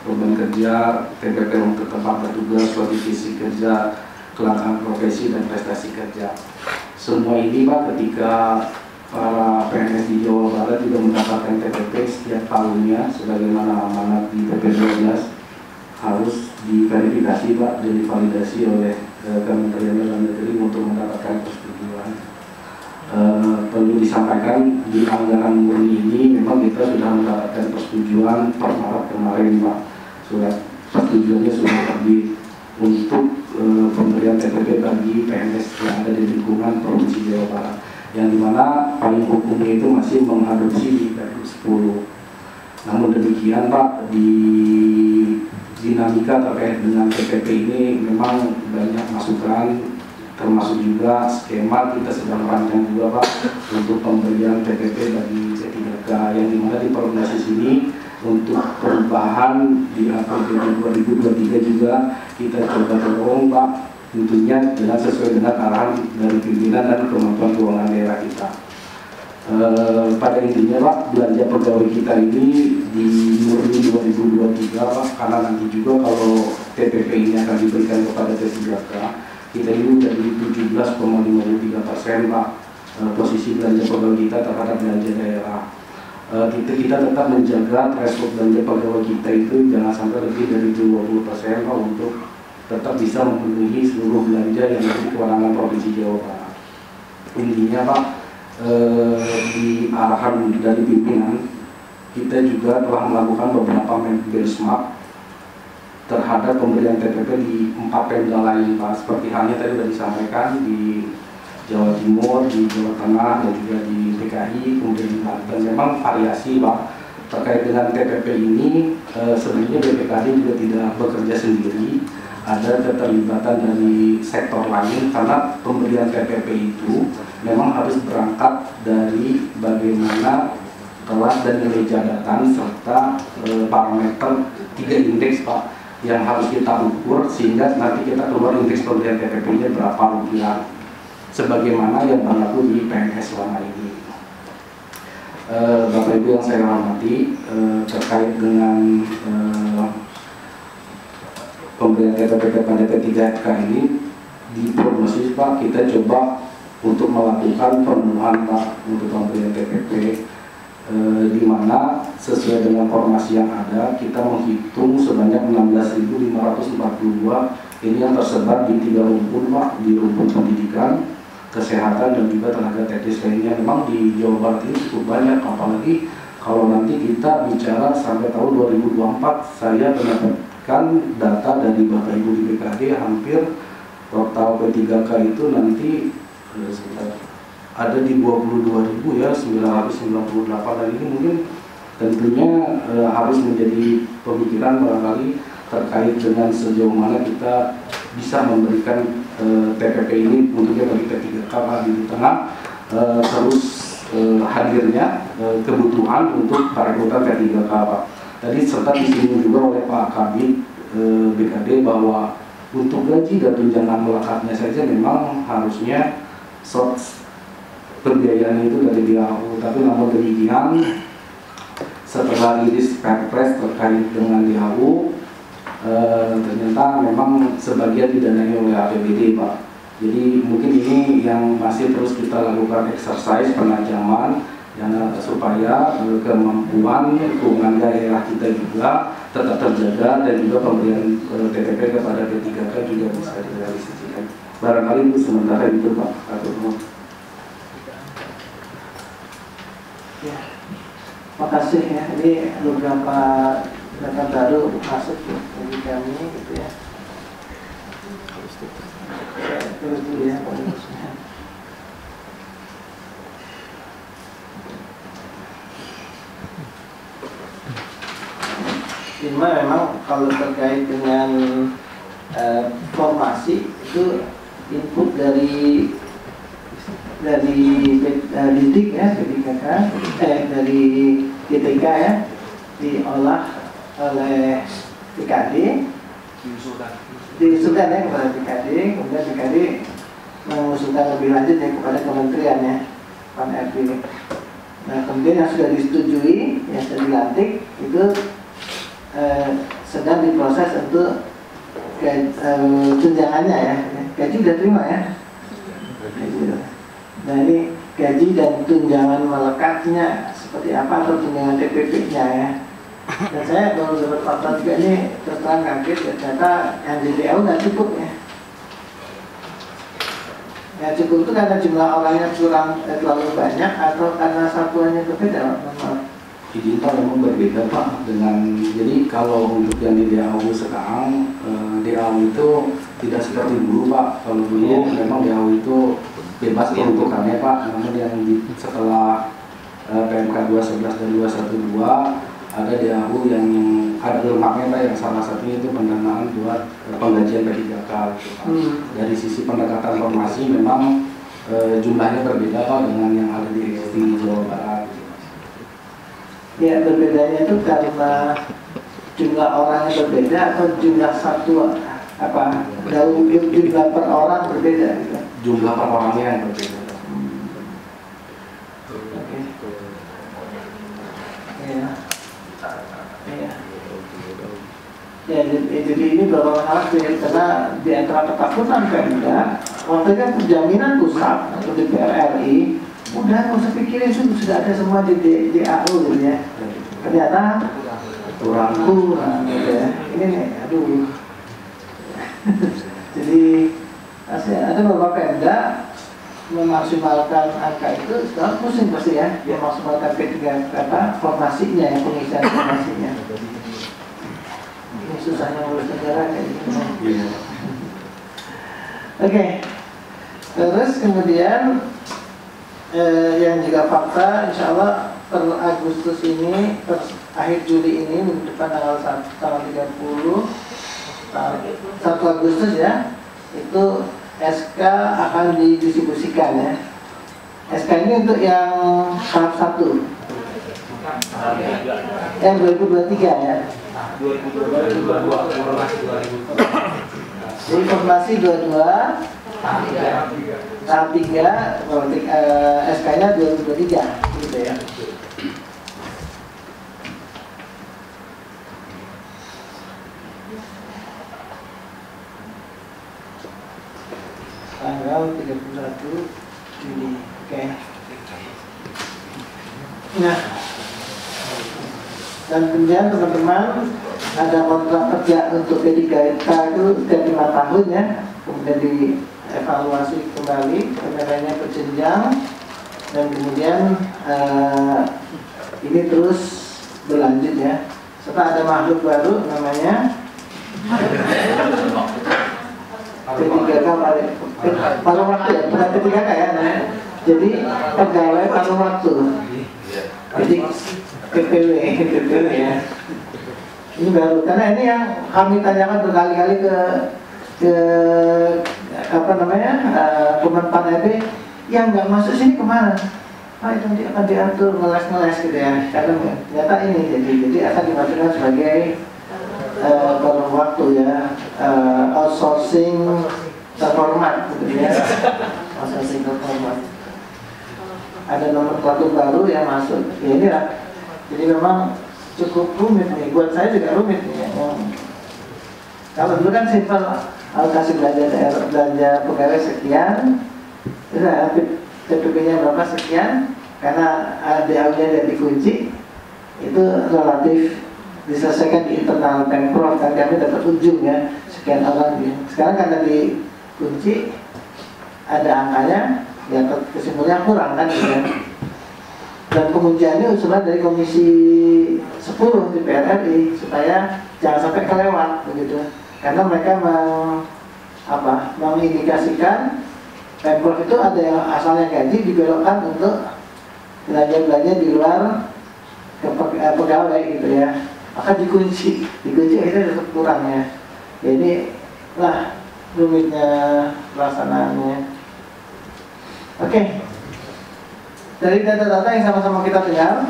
beban kerja, TPP untuk tempat bertugas, kualifikasi kerja, kelangkaan profesi, dan prestasi kerja. Semua ini Pak, ketika para PNS di Jawa Barat juga mendapatkan TPP setiap tahunnya sebagaimana amanat di PP 12, harus diverifikasi Pak dan divalidasi oleh Kementerian Dalam Negeri untuk mendapatkan persetujuan. Perlu disampaikan di anggaran murni ini memang kita sudah mendapatkan persetujuan per Maret kemarin Pak. Surat persetujuannya sudah terbit untuk pemberian TPP bagi PNS yang ada di lingkungan Provinsi Jawa Barat.
yang dimana payung hukumnya itu masih mengadopsi di Pergub 10. Namun demikian Pak, di dinamika terkait dengan TPP ini memang banyak masukan, termasuk juga skema kita sedang rancang juga Pak untuk pemberian TPP bagi C3K, yang dimana di prognosis ini untuk perubahan di APBD 2023 juga kita coba dorong Pak, tentunya dengan sesuai dengan arahan dari pimpinan dan kemampuan keuangan daerah kita. Pada intinya Pak, belanja pegawai kita ini di murni 2023 Pak, karena nanti juga kalau TPP ini akan diberikan kepada C3K, kita ini dari 17,53% Pak, posisi belanja pegawai kita terhadap belanja daerah. Kita tetap menjaga threshold belanja pegawai kita itu jangan sampai lebih dari 20% Pak, untuk tetap bisa memenuhi seluruh belanja yang menjadi kewenangan Provinsi Jawa Barat. Intinya Pak, di arahan dari pimpinan, kita juga telah melakukan beberapa benchmark terhadap pemberian TPP di 4 Pemda lain Pak, seperti halnya tadi sudah disampaikan di Jawa Timur, di Jawa Tengah, dan juga di DKI, kemudian di Banten. Memang variasi Pak terkait dengan TPP ini. Sebenarnya BPKD juga tidak bekerja sendiri, ada keterlibatan dari sektor lain, karena pemberian TPP itu memang harus berangkat dari bagaimana kelas dan nilai jabatan serta parameter 3 indeks Pak yang harus kita ukur, sehingga nanti kita keluar indeks pemberian TPP-nya berapa rupiah, sebagaimana yang berlaku di PNS selama ini. Bapak Ibu yang saya hormati, terkait dengan pemberian TPP pada P3K ini, di prognosis Pak, kita coba untuk melakukan pemenuhan Pak untuk pemberian TPP, di mana sesuai dengan formasi yang ada, kita menghitung sebanyak 16.542 ini yang tersebar di 3 rumpun Pak, di rumpun pendidikan, kesehatan, dan juga tenaga teknis lainnya. Memang di Jawa Barat ini cukup banyak, apalagi kalau nanti kita bicara sampai tahun 2024, saya mendapatkan data dari Bapak Ibu di BKD, hampir total P3K itu nanti ada di 22.000 ya, 998, dan ini mungkin tentunya harus menjadi pemikiran barangkali terkait dengan sejauh mana kita bisa memberikan TPP ini tentunya bagi P3K di tengah terus hadirnya kebutuhan untuk perekrutan P3K Pak. Tadi serta disinggung juga oleh Pak Kabid BKD bahwa untuk gaji dan tunjangan melekatnya saja memang harusnya pembiayaan itu dari DAU, tapi namun demikian setelah rilis Perpres terkait dengan DAU, ternyata memang sebagian didanai oleh APBD Pak. Jadi mungkin ini yang masih terus kita lakukan exercise penajaman supaya kemampuan keuangan daerah kita juga tetap terjaga, dan juga pemberian TPP kepada P3K juga bisa direalisasikan. Barangkali itu sementara itu Pak.
Ya, makasih ya. Ini beberapa data baru masuk bagi kami gitu ya. Terus dulu ya Pak. Cuma memang kalau terkait dengan formasi itu input dari DIK ya, P3K, dari DTK ya, diolah oleh BKD, diusulkan ya kepada BKD, kemudian BKD mengusulkan lebih lanjut ya kepada kementerian ya, Pan-RB. Nah kemudian yang sudah disetujui, yang sudah dilantik itu sedang diproses untuk tunjangannya ya, gaji sudah terima ya. Nah ini gaji dan tunjangan melekatnya seperti apa, atau tunjangan TPP-nya ya. Dan saya baru dapat fakta juga ini, terus terang kaget ya, ternyata yang di DAU nggak cukup ya. Yang cukup itu karena jumlah orangnya kurang terlalu banyak, atau karena satuannya berbeda.
Digital memang berbeda Pak dengan, jadi kalau untuk yang di DAU sekarang, DAU itu tidak seperti dulu Pak. Kalau dulu memang DAU itu bebas peruntukannya Pak, namun yang setelah PMK 211 dan 212 ada DAU yang ada lemaknya Pak, yang salah satunya itu pendanaan buat penggajian P3K gitu, Pak. Dari sisi pendekatan formasi memang jumlahnya berbeda Pak dengan yang ada di Jawa Barat.
Ya, berbedanya itu karena jumlah orangnya berbeda atau jumlah satu jumlah per orang berbeda gitu.
Jumlah per orangnya yang berbeda.
Oke. Ya. Ya. Ya, jadi ini beberapa hal karena di antara ketakutan Pemda, waktunya jaminan pusat atau DPR RI udah nggak usah pikirin, sudah ada semua di DAU gitu ya. Ternyata kurang gitu ya. Ini nih, aduh. Jadi ada beberapa Pemda memaksimalkan angka itu, sekarang pusing pasti ya, dia maksimalkan P3 formasinya, ya, pengisian formasinya. Ini susahnya ngurus negara kayak gitu. Oke. Terus kemudian yang juga fakta, insya Allah per Agustus ini, per akhir Juli ini, minggu depan tanggal 30, 1 Agustus ya, itu SK akan didistribusikan ya. SK ini untuk yang tahap 1 yang 2023 ya.
2022
Jadi formasi 22 tahap 3 SK nya 2023 gitu ya. Tanggal 31 Juli. Oke. Nah, dan kemudian teman-teman ada kontrak kerja untuk P3K itu setiap 5 tahun ya, kemudian dievaluasi kembali penilaiannya berjenjang, dan kemudian ini terus berlanjut ya. Setelah ada makhluk baru namanya P3K paruh waktu ya, bukan P3K ya, nah. Jadi pegawai paruh waktu. Jadi PPW ya. Ini baru, karena ini yang kami tanyakan berkali-kali ke Kemenpan RB, yang nggak masuk sini kemana? Itu nanti akan diatur ngeles gitu ya. Karena ternyata ini jadi akan dimasukkan sebagai paruh waktu ya, outsourcing terhormat gitu ya. Outsourcing terhormat. Ada nomenklatur baru yang masuk. Ya inilah. Jadi memang cukup rumit nih. Buat saya juga rumit nih. Kalau dulu kan simpel, alokasi belanja pegawai sekian, TPP-nya berapa sekian, karena DAU-nya ada dikunci, itu relatif diselesaikan di internal Pemprov, kan kami dapat ujung ya, sekian orang. Sekarang karena dikunci, ada angkanya, ya kesimpulannya kurang kan ya. Dan pengujiannya usulan dari Komisi 10 DPR RI supaya jangan sampai kelewat begitu, karena mereka mengindikasikan Pemprov itu ada yang asalnya gaji dibelokkan untuk belanja-belanja di luar pegawai gitu ya, maka dikunci akhirnya tetap kurang ya. Jadi lah rumitnya pelaksanaannya. Oke. Dari data-data yang sama-sama kita dengar,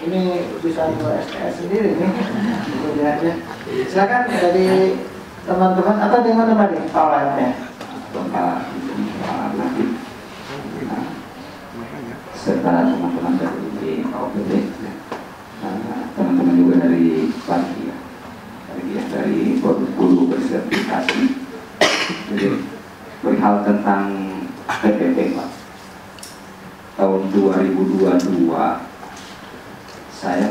ini bisa dua SKS sendiri nih kemudiannya. Silakan dari teman-teman atau di mana nih awalnya?
Serta teman-teman dari OPD, teman-teman juga dari panitia, dari guru bersertifikasi. Jadi perihal tentang PPP Pak, tahun 2022 saya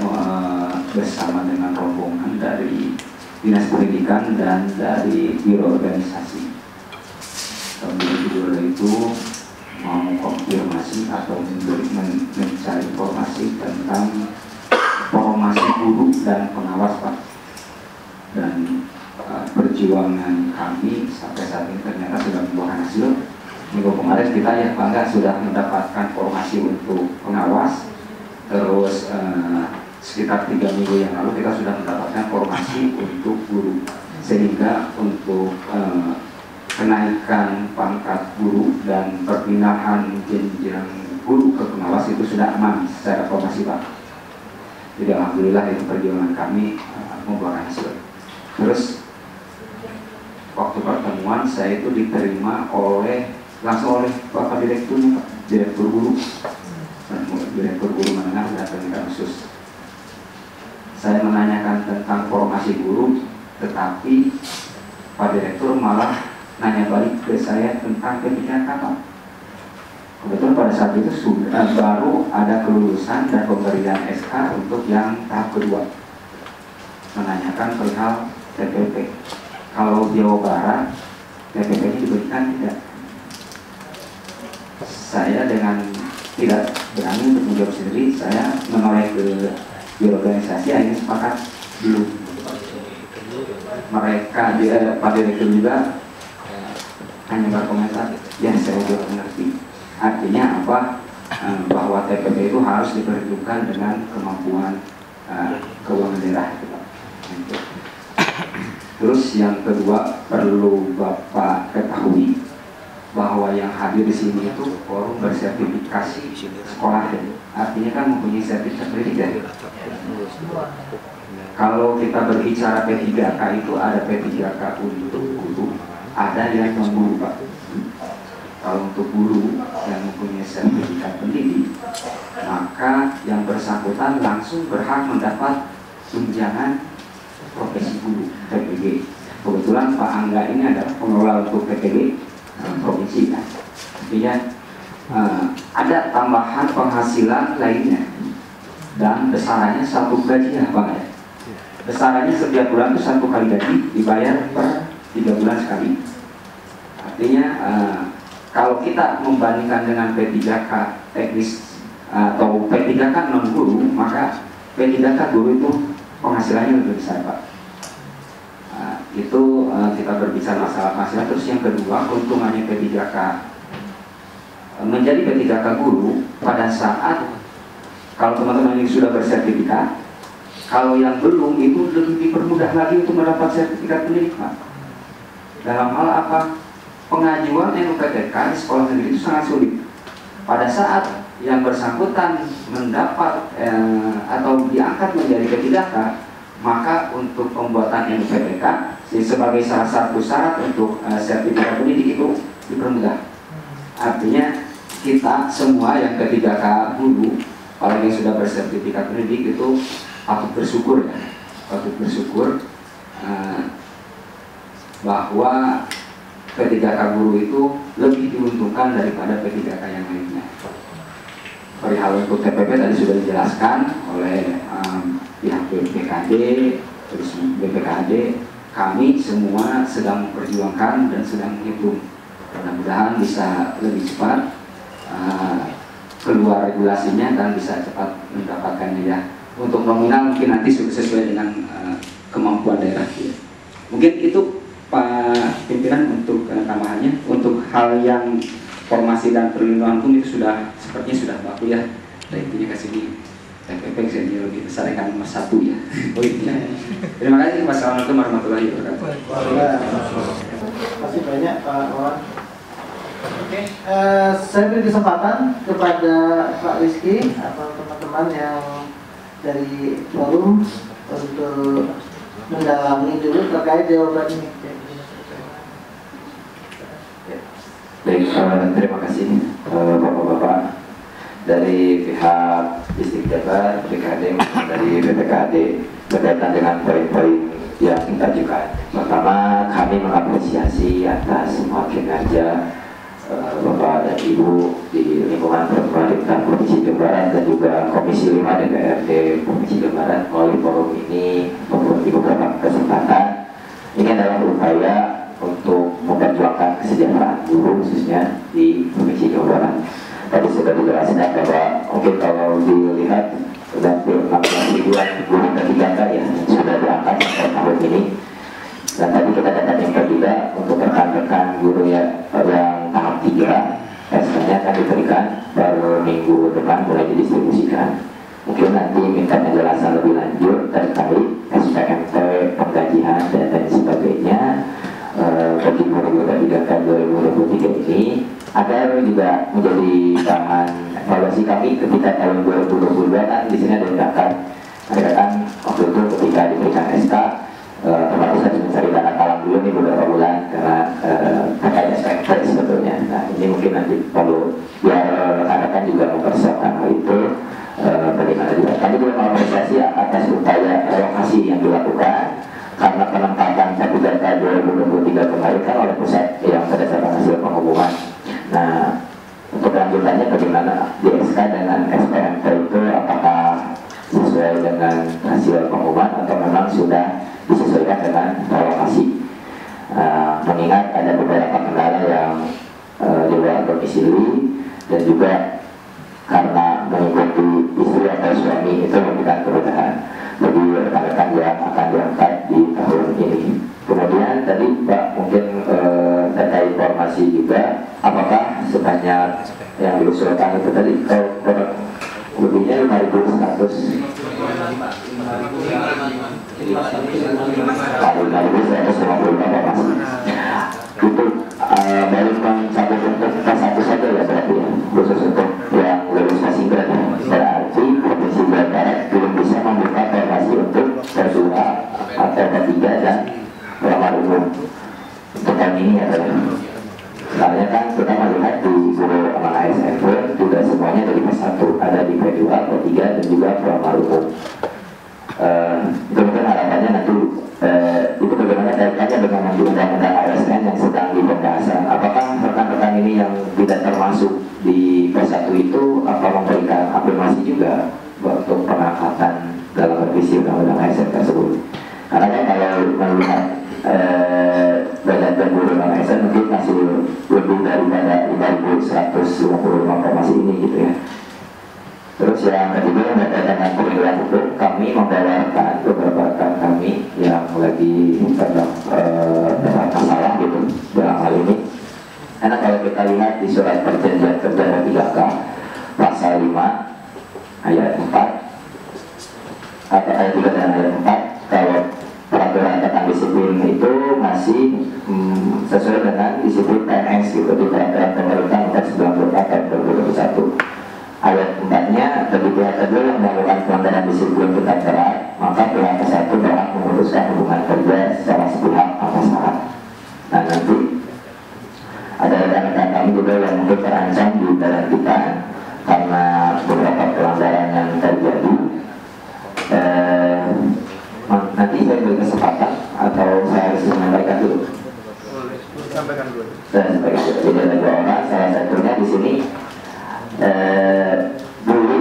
bersama dengan rombongan dari Dinas Pendidikan dan dari Biro Organisasi. Tahun 2022 itu mau konfirmasi atau mencari informasi tentang formasi guru dan pengawas Pak. Dan perjuangan kami sampai saat ini ternyata sudah membuahkan hasil. minggu kemarin kita ya bangga sudah mendapatkan formasi untuk pengawas. Terus sekitar 3 minggu yang lalu kita sudah mendapatkan formasi untuk guru, sehingga untuk kenaikan pangkat guru dan perpindahan jenjang guru ke pengawas itu sudah aman secara formasi Pak. Jadi alhamdulillah itu perjuangan kami membuahkan hasil. Terus waktu pertemuan saya itu diterima langsung oleh Bapak Direktur Guru, Direktur Guru Menengah dan Pendidikan Khusus. Saya menanyakan tentang formasi guru, tetapi Pak Direktur malah nanya balik ke saya tentang P3K Pak. Kebetulan pada saat itu baru ada kelulusan dan pemberian SK untuk yang tahap kedua, menanyakan perihal TPP. Kalau Jawa Barat TPP-nya diberikan tidak. Saya dengan tidak berani untuk menjawab sendiri, saya menoleh ke organisasi, akhirnya sepakat belum. Mereka Pak Direktur juga hanya berkomentar, ya saya juga mengerti. Artinya apa? Bahwa TPP itu harus diperhitungkan dengan kemampuan keuangan daerah. Terus yang kedua, perlu Bapak ketahui bahwa yang hadir di sini itu forum bersertifikasi sekolah, artinya kan mempunyai sertifikat pendidikan. Kalau kita berbicara P3K itu ada P3K untuk guru, ada yang non guru Pak. Kalau untuk guru yang mempunyai sertifikat pendidik, maka yang bersangkutan langsung berhak mendapat tunjangan profesi guru PPG. Kebetulan Pak Angga ini adalah pengelola untuk PPG provinsi kan. Artinya ada tambahan penghasilan lainnya dan besarannya satu gaji ya Pak ya. Besarannya setiap bulan itu 1 kali gaji, dibayar per 3 bulan sekali. Artinya kalau kita membandingkan dengan P3K teknis atau P3K non guru, maka P3K guru itu penghasilannya lebih besar Pak. Itu kita berbicara masalah penghasilan. Terus yang kedua, keuntungannya P3K menjadi P3K guru pada saat kalau teman-teman yang sudah bersertifikat, kalau yang belum itu lebih dipermudah lagi untuk mendapat sertifikat pendidikan. Dalam hal apa? Pengajuan NUPTK di sekolah negeri itu sangat sulit. Pada saat yang bersangkutan mendapat atau diangkat menjadi P3K, maka untuk pembuatan NUPTK sebagai salah satu syarat untuk sertifikat pendidik itu dipermudah. Artinya kita semua yang P3K guru, apalagi yang sudah bersertifikat pendidik itu patut bersyukur ya, patut bersyukur bahwa P3K guru itu lebih diuntungkan daripada P3K yang lainnya. Perihal untuk TPP tadi sudah dijelaskan oleh pihak BPKD, terus BPKD, kami semua sedang memperjuangkan dan sedang menghitung. Mudah-mudahan bisa lebih cepat keluar regulasinya dan bisa cepat mendapatkannya ya. Untuk nominal mungkin nanti sesuai dengan kemampuan daerah. Mungkin itu Pak Pimpinan untuk tambahannya. Untuk hal yang formasi dan perlindungan hukum itu sepertinya sudah baku ya. Dan intinya kasih di TPP jadi lebih besar kan nomor 1 ya. Terima kasih. Wassalamualaikum warahmatullahi wabarakatuh.
Terima kasih banyak Pak Wawan. Oke, saya beri kesempatan kepada Pak Rizky atau teman-teman yang dari forum untuk mendalami dulu terkait jawaban ini.
Baik, terima kasih Bapak-Bapak dari pihak Distrik Jabar, BPKD, dari BPKD berkaitan dengan poin-poin yang kita ajukan. Pertama, kami mengapresiasi atas semua kinerja Bapak dan Ibu di lingkungan pemerintah Provinsi Jawa Barat dan juga Komisi 5 DPRD Provinsi Jawa Barat melalui forum ini di beberapa kesempatan. Ini adalah upaya untuk memperjuangkan kesejahteraan guru khususnya di Provinsi Jawa Barat. Tadi sudah dijelaskan bahwa mungkin kalau dilihat sudah 16 ribuan guru P3K ya sudah diangkat pada tahun ini. Dan tadi kita datang juga untuk rekan-rekan guru yang tahap 3 SK-nya akan diberikan baru minggu depan mulai didistribusikan. Mungkin nanti minta penjelasan lebih lanjut terkait SPMT, penggajian dan lain sebagainya bagi guru P3K 2023 ini agar juga menjadi bahan evaluasi kami ketika tahun 2022 kan di sini ada tindakan. Mereka kan waktu itu ketika diberikan SK otomatis harus mencari dana talang dulu nih beberapa bulan karena terkait SPMT sebetulnya. Nah ini mungkin nanti perlu biar rekan-rekan juga mempersiapkan hal itu. Bagaimana juga kami juga mengapresiasi atas upaya relokasi yang dilakukan karena penempatan P3K 2023 kemarin kan oleh pusat yang berdasarkan hasil pengumuman. Nah untuk lanjutannya bagaimana di SK dengan SPMT itu apakah sesuai dengan hasil pengumuman atau memang sudah disesuaikan dengan relokasi. Mengingat ada beberapa kendala yang di luar domisili dan juga karena mengikuti istri atau suami itu memberikan kemudahan bagi rekan-rekan yang akan diangkat di tahun ini. Kemudian tadi Pak mungkin terkait informasi juga apakah sebanyak yang diusulkan itu tadi lebihnya 5.100 itu baru mencapai untuk kelas 1 saja ya berarti ya, khusus untuk yang lulus Masingkat ya. Berarti Provinsi Jawa Barat belum bisa membuka formasi untuk P2 atau P3 dan pelamar umum untuk tahun ini ya. Soalnya kan kita melihat di guru amal ASN juga semuanya dari P1, ada di P2, P3 dan juga pelamar umum. Itu mungkin harapannya nanti itu bagaimana kaitannya dengan undang-undang ASN yang sedang di pembahasan. Apakah rekan-rekan ini yang tidak termasuk di P1 itu apa memberikan afirmasi juga untuk pengangkatan dalam revisi undang-undang ASN tersebut? Karena kan kalau melihat banyaknya guru non ASN mungkin masih lebih daripada 5.155 formasi ini gitu ya. Terus yang kedua yang berkaitan dengan pengadilan hukum, kami membawakan beberapa rekan kami yang lagi dalam masalah gitu dalam hal ini. Karena kalau kita lihat di surat perjanjian kerja P3K pasal 5 ayat 4 atau ayat 3 dan ayat 4, kalau peraturan tentang disiplin itu masih sesuai dengan disiplin PNS gitu di peraturan pemerintah nomor 94 tahun 2021. Ayat 4-nya bagi pihak kedua yang melakukan pelanggaran disiplin tingkat berat, maka pihak ke-1 berhak memutuskan hubungan kerja secara sepihak tanpa syarat. Nah nanti ada rekan-rekan kami juga yang mungkin terancam di dalam kita karena beberapa pelanggaran yang terjadi. Nanti saya beri kesempatan atau saya harus menyampaikan dulu.
Sampaikan dulu.
Saya sampaikan dulu. Jadi ada 2 orang, salah satunya di sini. Dulu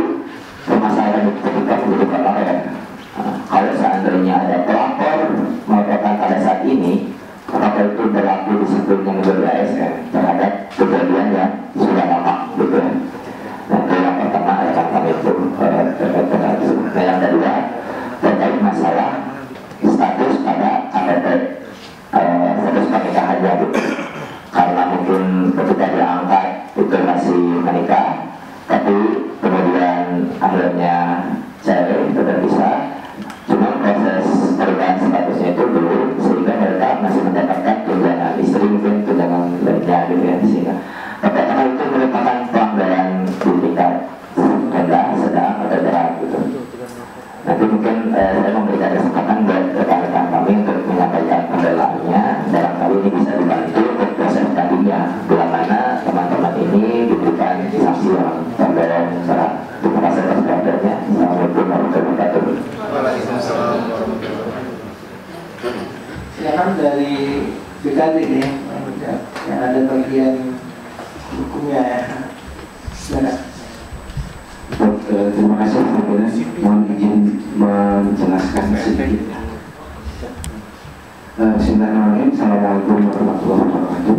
permasalahan itu ketika menjadi pelapor. Kalau seandainya ada pelapor melaporkan pada saat ini, apakah itu berlaku disiplin yang berbeda ASN terhadap kejadian yang sudah lama gitu ya. Nah itu yang pertama rekan kami itu terkait dengan itu. Nah yang kedua terkait masalah status pada KTP, status pernikahannya gitu. Karena mungkin ketika diangkat itu masih menikah, tapi kemudian akhirnya cerai itu terpisah. Cuma proses perubahan statusnya itu belum, sehingga mereka masih mendapatkan tunjangan istri, mungkin tunjangan lainnya gitu ya. Sehingga apakah itu merupakan pelanggaran di tingkat rendah, sedang atau berat gitu. Nanti mungkin saya memberikan kesempatan buat rekan-rekan kami untuk menyampaikan pembelaannya. Barangkali ini bisa dibantu untuk proses tadinya, bila mana teman-teman ini diberikan sanksi yang tergolong berat. Terima kasih atas perhatiannya. Assalamualaikum warahmatullahi wabarakatuh.
Silakan dari BKD nih, yang ada bagian hukumnya ya. Silakan.
Terima kasih. Mohon izin menjelaskan sedikit. Bismillahirrahmanirrahim. Assalamualaikum warahmatullahi wabarakatuh.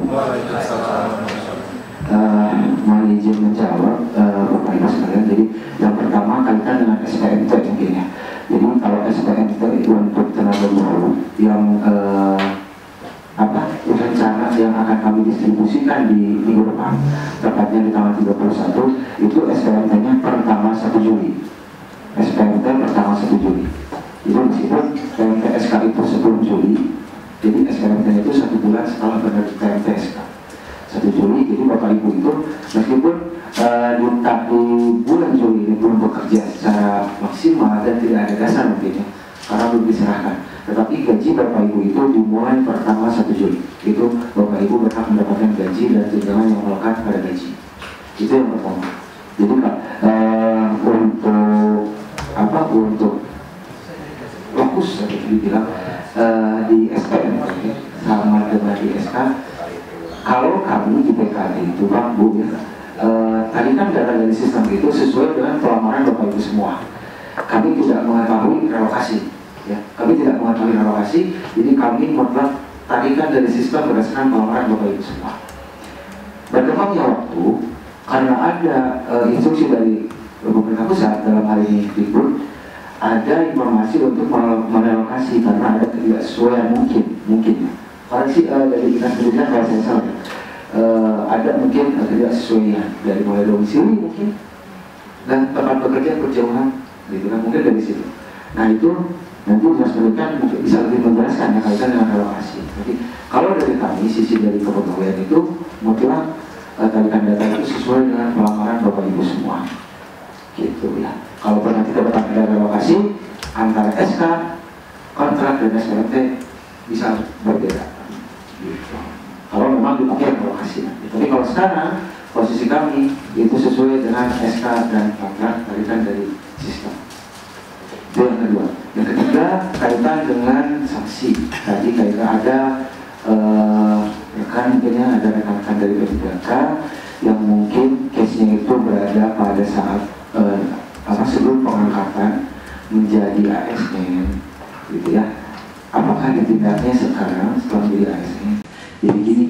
Mohon izin menjawab Bapak Ibu sekalian. Jadi yang pertama kaitan dengan SPMT mungkin ya. Jadi kalau SPMT untuk tenaga guru yang rencana yang akan kami distribusikan di minggu depan, tepatnya di tanggal 31, itu SPMT-nya pertama 1 Juli. SPMT pertama 1 Juli. Jadi meskipun PMT SK itu sebelum Juli, jadi SPMT itu 1 bulan setelah benar PMT SK 1 Juli. Jadi Bapak Ibu itu meskipun di bulan Juli ini belum bekerja secara maksimal dan tidak ada dasar mungkin ya, karena belum diserahkan, tetapi gaji Bapak Ibu itu dimulai pertama 1 Juli. Itu Bapak Ibu berhak mendapatkan gaji dan tunjangan yang melekat pada gaji. Itu yang pertama. Jadi untuk fokus seperti dibilang di SPM sama dengan di SK, kalau kami di PKD itu Pak Bu ya, tadi kan data dari sistem itu sesuai dengan pelamaran Bapak Ibu semua. Kami tidak mengetahui relokasi, ya. Kami tidak mengetahui relokasi, jadi kami mutlak tarikan dari sistem berdasarkan pelamaran Bapak Ibu semua. Berkembangnya waktu, karena ada instruksi dari pemerintah pusat dalam hal ini Dikbud, ada informasi untuk merelokasi karena ada ketidaksesuaian mungkin. Karena sih dari dinas pendidikan kalau saya salah, ada mungkin ketidaksesuaian dari mulai domisili mungkin dan tempat bekerja berjauhan, gitu kan, mungkin dari situ. Nah itu nanti dinas pendidikan mungkin bisa lebih menjelaskan ya kaitan dengan relokasi. Jadi kalau dari kami sisi dari kepegawaian itu mutlak tarikan data itu sesuai dengan pelamaran Bapak Ibu semua, gitu ya. Kalau pernah kita bertanya ada relokasi antara SK, kontrak dan SPMT bisa berbeda. Gitu. Kalau memang dipakai relokasi. Tapi kalau sekarang posisi kami itu sesuai dengan SK dan kontrak tarikan dari sistem. Itu yang kedua. Yang ketiga kaitan dengan sanksi. Tadi kaitan ada rekan mungkinnya ada rekan-rekan dari P3K yang mungkin case-nya itu berada pada saat sebelum pengangkatan menjadi ASN, gitu ya. Apakah ditindaknya sekarang setelah menjadi ASN? Jadi gini,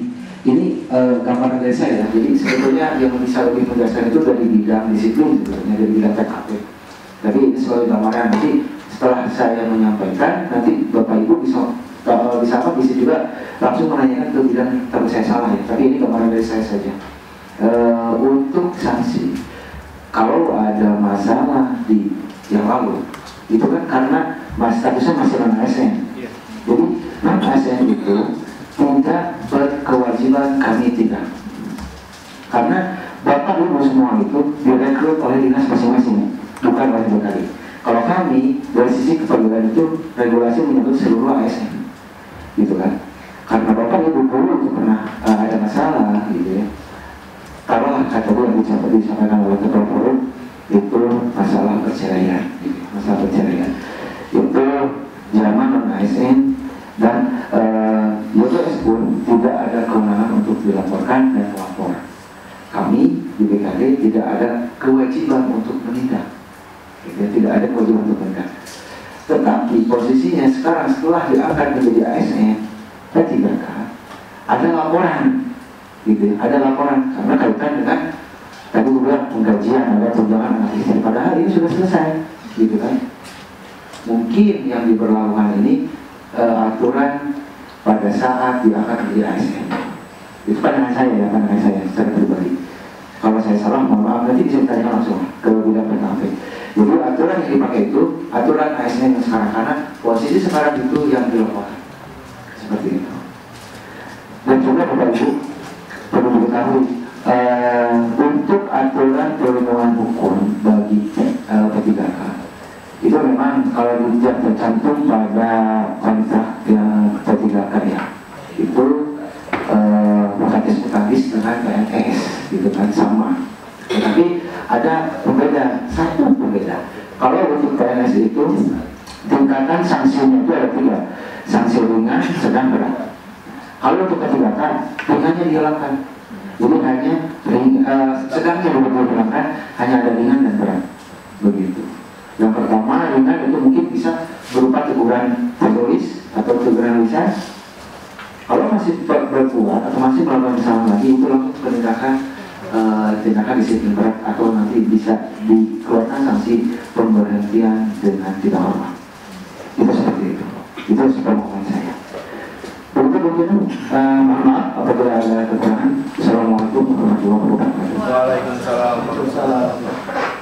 ini gambaran dari saya. Jadi sebetulnya yang bisa lebih menjelaskan itu dari bidang disiplin, sebetulnya dari bidang TKP. Tapi ini sebagai gambaran. Nanti setelah saya menyampaikan, nanti Bapak Ibu bisa juga langsung menanyakan ke bidang, tapi saya salah ya. Tapi ini gambaran dari saya saja. Untuk sanksi, kalau ada masalah di yang lalu, itu kan karena statusnya masih non-ASN. Jadi non-ASN itu tidak berkewajiban kami tidak. Karena Bapak Ibu semua itu direkrut oleh dinas masing-masing, bukan oleh BKD. Kalau kami dari sisi kepegawaian itu regulasi menyangkut seluruh ASN, gitu kan. Karena Bapak Ibu dulu itu pernah ada masalah, gitu ya. Taruhlah kata yang disampaikan oleh ketua forum itu masalah perceraian, gitu. Masalah perceraian itu zaman non ASN dan YPS pun tidak ada kewenangan untuk dilaporkan dan melapor. Kami di BKD tidak ada kewajiban untuk menindak, tidak ada kewajiban untuk menindak. Tetapi posisinya sekarang setelah diangkat menjadi ASN P3K ada laporan, gitu, ada laporan karena kaitan dengan tadi bilang penggajian, ada tunjangan anak istri, padahal ini sudah selesai, gitu kan. Mungkin yang diberlakukan ini aturan pada saat diangkat menjadi ASN. Itu pandangan saya ya, pandangan saya secara pribadi. Kalau saya salah, mohon maaf, nanti bisa ditanyakan langsung ke bidang PKP. Jadi aturan yang dipakai itu aturan ASN yang sekarang, karena posisi sekarang itu yang dilaporkan seperti itu. Dan juga Bapak Ibu perlu diketahui untuk aturan perlindungan hukum bagi P3K itu memang kalau tidak tercantum pada kontrak yang P3K ya, itu mutatis dengan PNS, gitu kan, sama. Tetapi ada satu pembeda. Kalau untuk PNS itu tingkatan sanksinya itu ada 3, sanksi ringan, sedang, berat. Kalau untuk P3K ringannya dihilangkan, jadi hanya sedangnya dihilangkan, hanya ada ringan dan berat, begitu. Yang pertama ringan itu mungkin bisa berupa teguran tertulis atau teguran lisan. Kalau masih berkuat atau masih melakukan kesalahan lagi, itu langsung tindakan disiplin berat atau nanti bisa dikeluarkan sanksi pemberhentian dengan tidak hormat. Itu seperti itu. Itu permohonan saya. Untuk
mungkin mohon maaf apabila ada kekurangan. Assalamualaikum warahmatullahi wabarakatuh.
Waalaikumsalam.
Waalaikumsalam.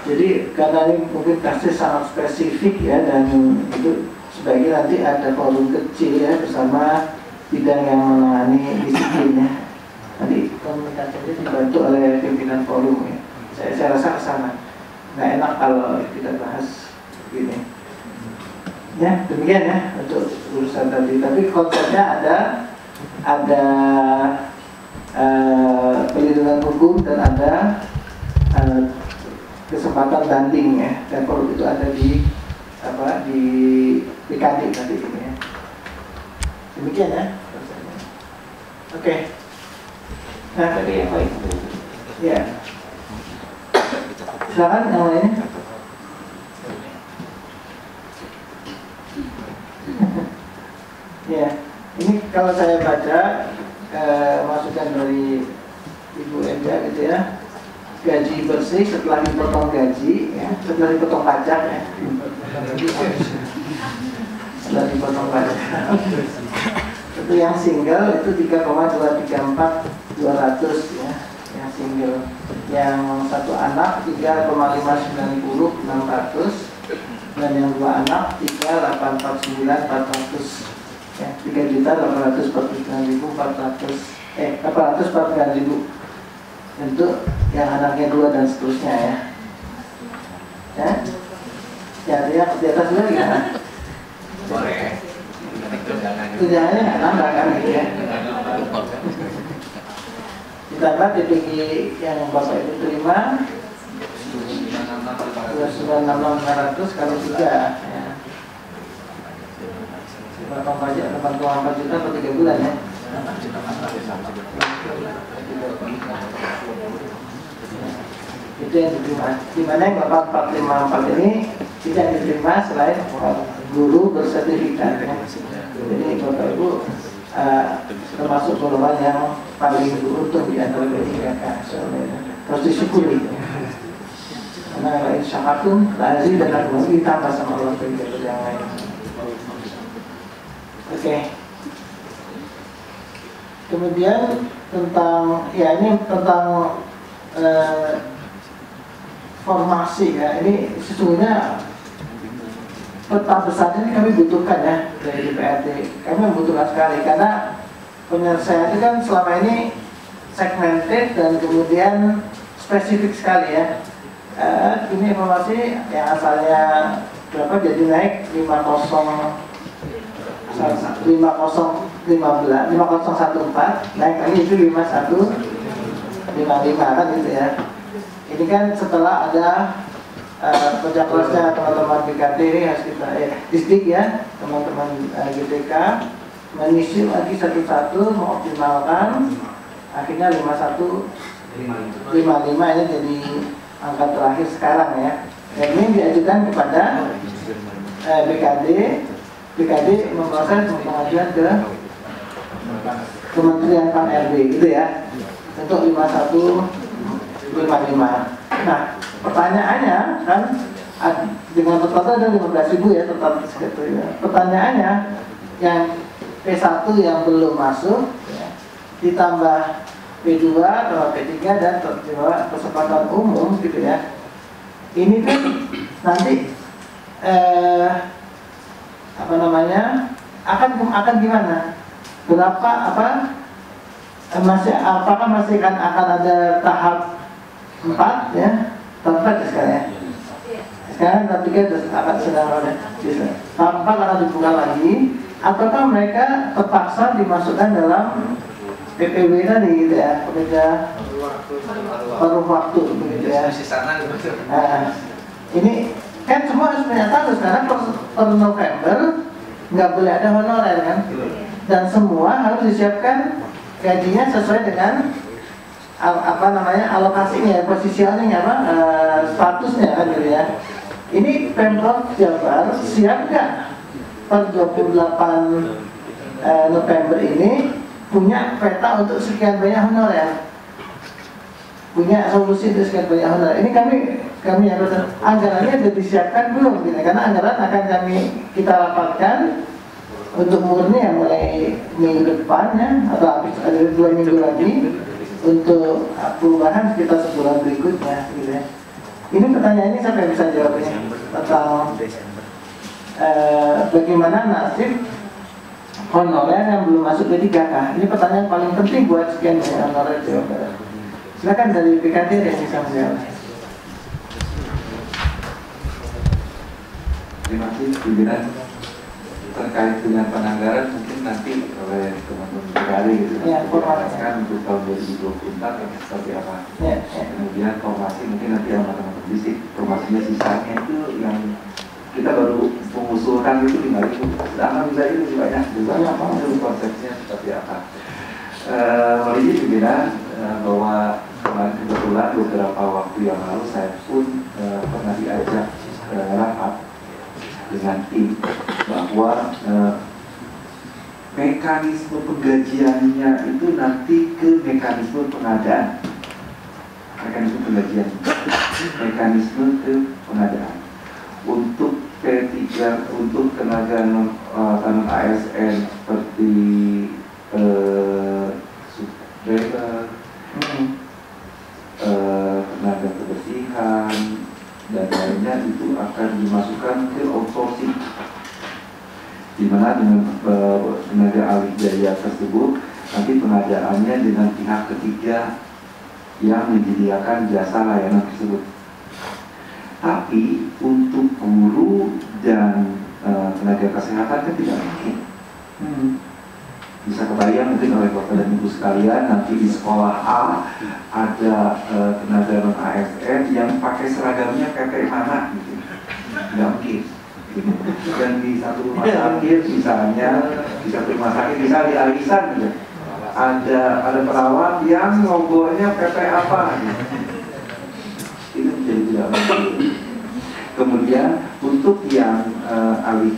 Jadi karena ini mungkin kasus sangat spesifik ya, dan itu sebaiknya nanti ada forum kecil ya bersama bidang yang menangani disiplinnya. Nanti komunikasinya dibantu oleh pimpinan forum ya. Saya rasa kesana. Nggak enak kalau kita bahas begini. Ya demikian ya untuk urusan tadi. Tapi konsepnya ada perlindungan hukum dan ada kesempatan banding ya, dan kalau itu ada di BKD nanti ini ya. Demikian ya. Oke. Nah,
Dari yang lain.
ya. Silakan yang lainnya. Ya, ini kalau saya baca masukan dari Ibu Enda gitu ya, gaji bersih setelah dipotong gaji ya, setelah dipotong pajak ya, setelah dipotong pajak itu yang single itu 3,234.200 ya, yang single. Yang satu anak 3,590.600 dan yang dua anak 3,849.400 ya, 849.000 untuk yang anaknya 2 dan seterusnya ya. Ya, dia di atas dulu gimana?
Boleh.
Tunjangannya nggak nambah kan gitu ya. Ditambah DPG yang Bapak itu terima 296.500 kali 3 ya. Potong pajak 8,4 juta per 3 bulan ya. Itu yang diterima. Dimana yang Bapak 454 ini tidak diterima selain guru bersertifikat ya. Jadi Bapak Ibu termasuk golongan yang paling beruntung di antara P3K, harus disyukuri. Karena insyaAllah lazim dan aku ditambah sama Allah P3K yang lain. Oke. Kemudian tentang ya ini tentang formasi ya, ini sesungguhnya peta besar ini kami butuhkan ya dari DPRD. Kami membutuhkan sekali karena penyelesaian itu kan selama ini segmented dan kemudian spesifik sekali ya. Ini informasi yang asalnya berapa jadi naik 5014 naik lagi itu 5155 kan gitu ya. Ini kan setelah ada kerja kerasnya teman-teman BKD ini harus kita distrik ya, teman-teman GTK menyisir lagi satu-satu mengoptimalkan, akhirnya 5155 ini jadi angka terakhir sekarang ya. Dan ini diajukan kepada BKD memproses pengajuan ke Kementerian Pan-RB gitu ya untuk 5155. Nah pertanyaannya kan dengan total ada 15.000 ya total segitu ya. Pertanyaannya yang P1 yang belum masuk ya, ditambah P2 atau P3 dan terjawab kesempatan umum gitu ya. Ini kan nanti akan gimana? Berapa apakah masih akan ada tahap 4 ya? Tahap 4 sekarang ya. Sekarang tahap 3 akan sedang ada. Tahap 4 akan dibuka lagi. Ataukah mereka terpaksa dimasukkan dalam PPW tadi gitu ya, pekerja paruh waktu begitu ya. Nah, ini kan semua harus menyatakan sekarang per November nggak boleh ada honorer kan, dan semua harus disiapkan gajinya sesuai dengan alokasinya, positioning statusnya kan gitu ya. Ini Pemprov Jabar siap nggak per 28 November ini punya peta untuk sekian banyak honorer, punya solusi untuk sekian banyak honorer. Ini kami harus anggarannya sudah disiapkan belum gitu, karena anggaran akan kita rapatkan Untuk murni yang mulai minggu depan ya, atau habis ada 2 minggu lagi. Untuk perubahan kita sebulan berikutnya gitu ya. Ini pertanyaan ini sampai bisa jawabnya tentang bagaimana nasib honorer yang belum masuk P3K. Ini pertanyaan paling penting buat sekian banyak honorer Jawa Barat. Silakan dari PKT yang bisa menjawab.
Terima kasih pimpinan. Terkait dengan penganggaran mungkin nanti oleh teman-teman sekali gitu
ya,
kan untuk tahun 2024 yang seperti apa. Kemudian formasi mungkin nanti yang teman-teman bisik formasinya sisanya itu yang kita baru mengusulkan itu 5.000. Sedangkan bisa itu lebih banyak juga. Itu konsepnya seperti apa. Ini pimpinan bahwa kemarin kebetulan beberapa waktu yang lalu saya pun pernah diajak rapat dengan tim bahwa mekanisme penggajiannya itu nanti ke mekanisme pengadaan, mekanisme ke pengadaan untuk P3 untuk tenaga non ASN seperti subdriver, tenaga kebersihan dan lainnya itu akan dimasukkan ke outsourcing, di mana dengan tenaga alih daya tersebut nanti pengadaannya dengan pihak ketiga yang menyediakan jasa layanan tersebut. Tapi untuk guru dan tenaga kesehatan kan tidak mungkin. Bisa kebayang mungkin oleh Bapak dan Ibu sekalian, nanti di sekolah A ada tenaga non ASN yang pakai seragamnya PT mana gitu, nggak mungkin. Dan di satu rumah sakit misalnya, di satu rumah sakit bisa di arisan gitu, ada perawat yang logonya PT apa gitu. Itu menjadi tidak mungkin. Kemudian untuk yang alih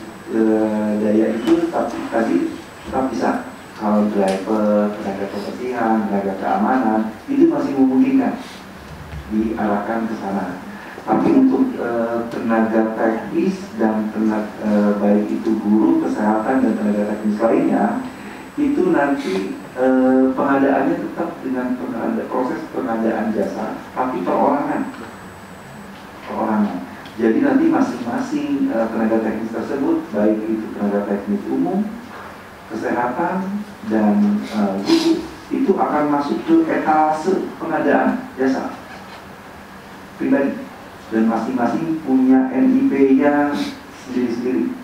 daya itu tadi tetap bisa. Kalau driver, tenaga kebersihan, tenaga keamanan itu masih memungkinkan diarahkan ke sana. Tapi untuk tenaga teknis dan tenaga baik itu guru, kesehatan dan tenaga teknis lainnya itu nanti pengadaannya tetap dengan proses pengadaan jasa, tapi perorangan. Jadi nanti masing-masing tenaga teknis tersebut, baik itu tenaga teknis umum, kesehatan dan guru itu akan masuk ke etalase pengadaan jasa pribadi dan masing-masing punya NIP-nya sendiri-sendiri,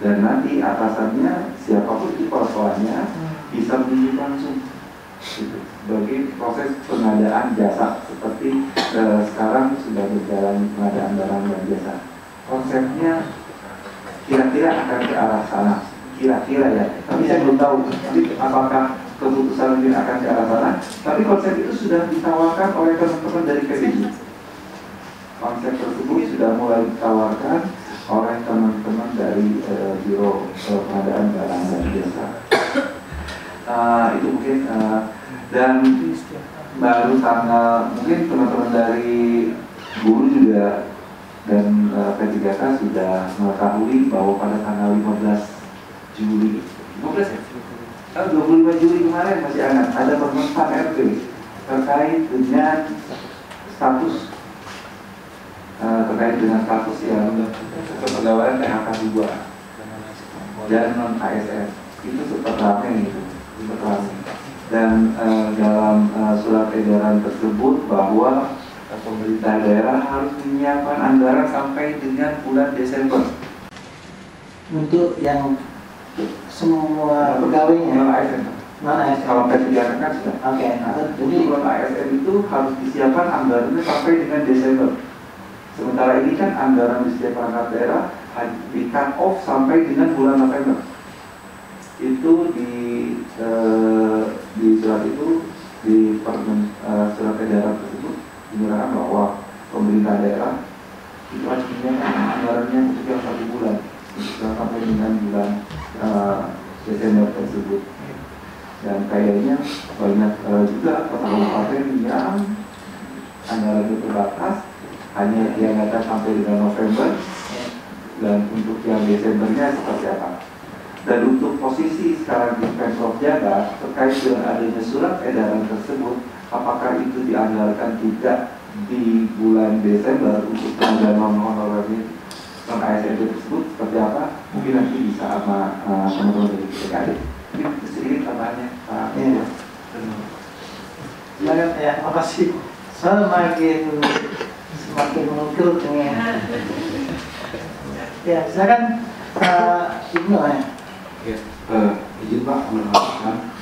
dan nanti atasannya siapapun itu sekolahnya bisa menunjuk langsung gitu, sebagai proses pengadaan jasa seperti sekarang sudah berjalan pengadaan barang dan jasa. Konsepnya kira-kira akan ke arah sana. Kira-kira ya, tapi saya belum tahu apakah keputusan ini akan ke arah sana. Tapi konsep itu sudah ditawarkan oleh teman-teman dari PBJ. Konsep tersebut sudah mulai ditawarkan oleh teman-teman dari Biro Pengadaan Barang dan Jasa. Itu mungkin dan baru tanggal, mungkin teman-teman dari guru juga dan P3K sudah mengetahui bahwa pada tanggal 15 Juli, 15 ya? 25 Juli kemarin masih ada permentan RP terkait dengan status yang kepegawaian PHK 2 dan non ASN itu sempat ramai itu, dan dalam surat edaran tersebut bahwa pemerintah daerah harus menyiapkan anggaran sampai dengan bulan Desember
untuk yang semua pegawainya
non ASN. Kalau P3K kan sudah.
Oke.
Jadi non ASN itu harus disiapkan anggarannya sampai dengan Desember. Sementara ini kan anggaran di setiap perangkat daerah di cut off sampai dengan bulan November. Itu di surat itu di surat edaran tersebut dinyatakan bahwa pemerintah daerah itu wajibnya anggarannya untuk yang 1 bulan sampai dengan bulan Desember tersebut. Dan kayaknya banyak juga kota-kabupaten yang anggarannya terbatas, hanya dianggarkan sampai dengan November, dan untuk yang Desembernya seperti apa. Dan untuk posisi sekarang di Pemprov Jabar terkait dengan adanya surat edaran tersebut, apakah itu dianggarkan tidak di bulan Desember untuk tenaga non-honorer non-ASN tersebut seperti apa? Mungkin nanti bisa sama teman-teman dari PKD. Mungkin sedikit tambahannya Pak.
Iya. Silakan ya, makasih. Semakin muncul ini. Ya, silakan Ibnu ya.
Ya, izin Pak menambahkan,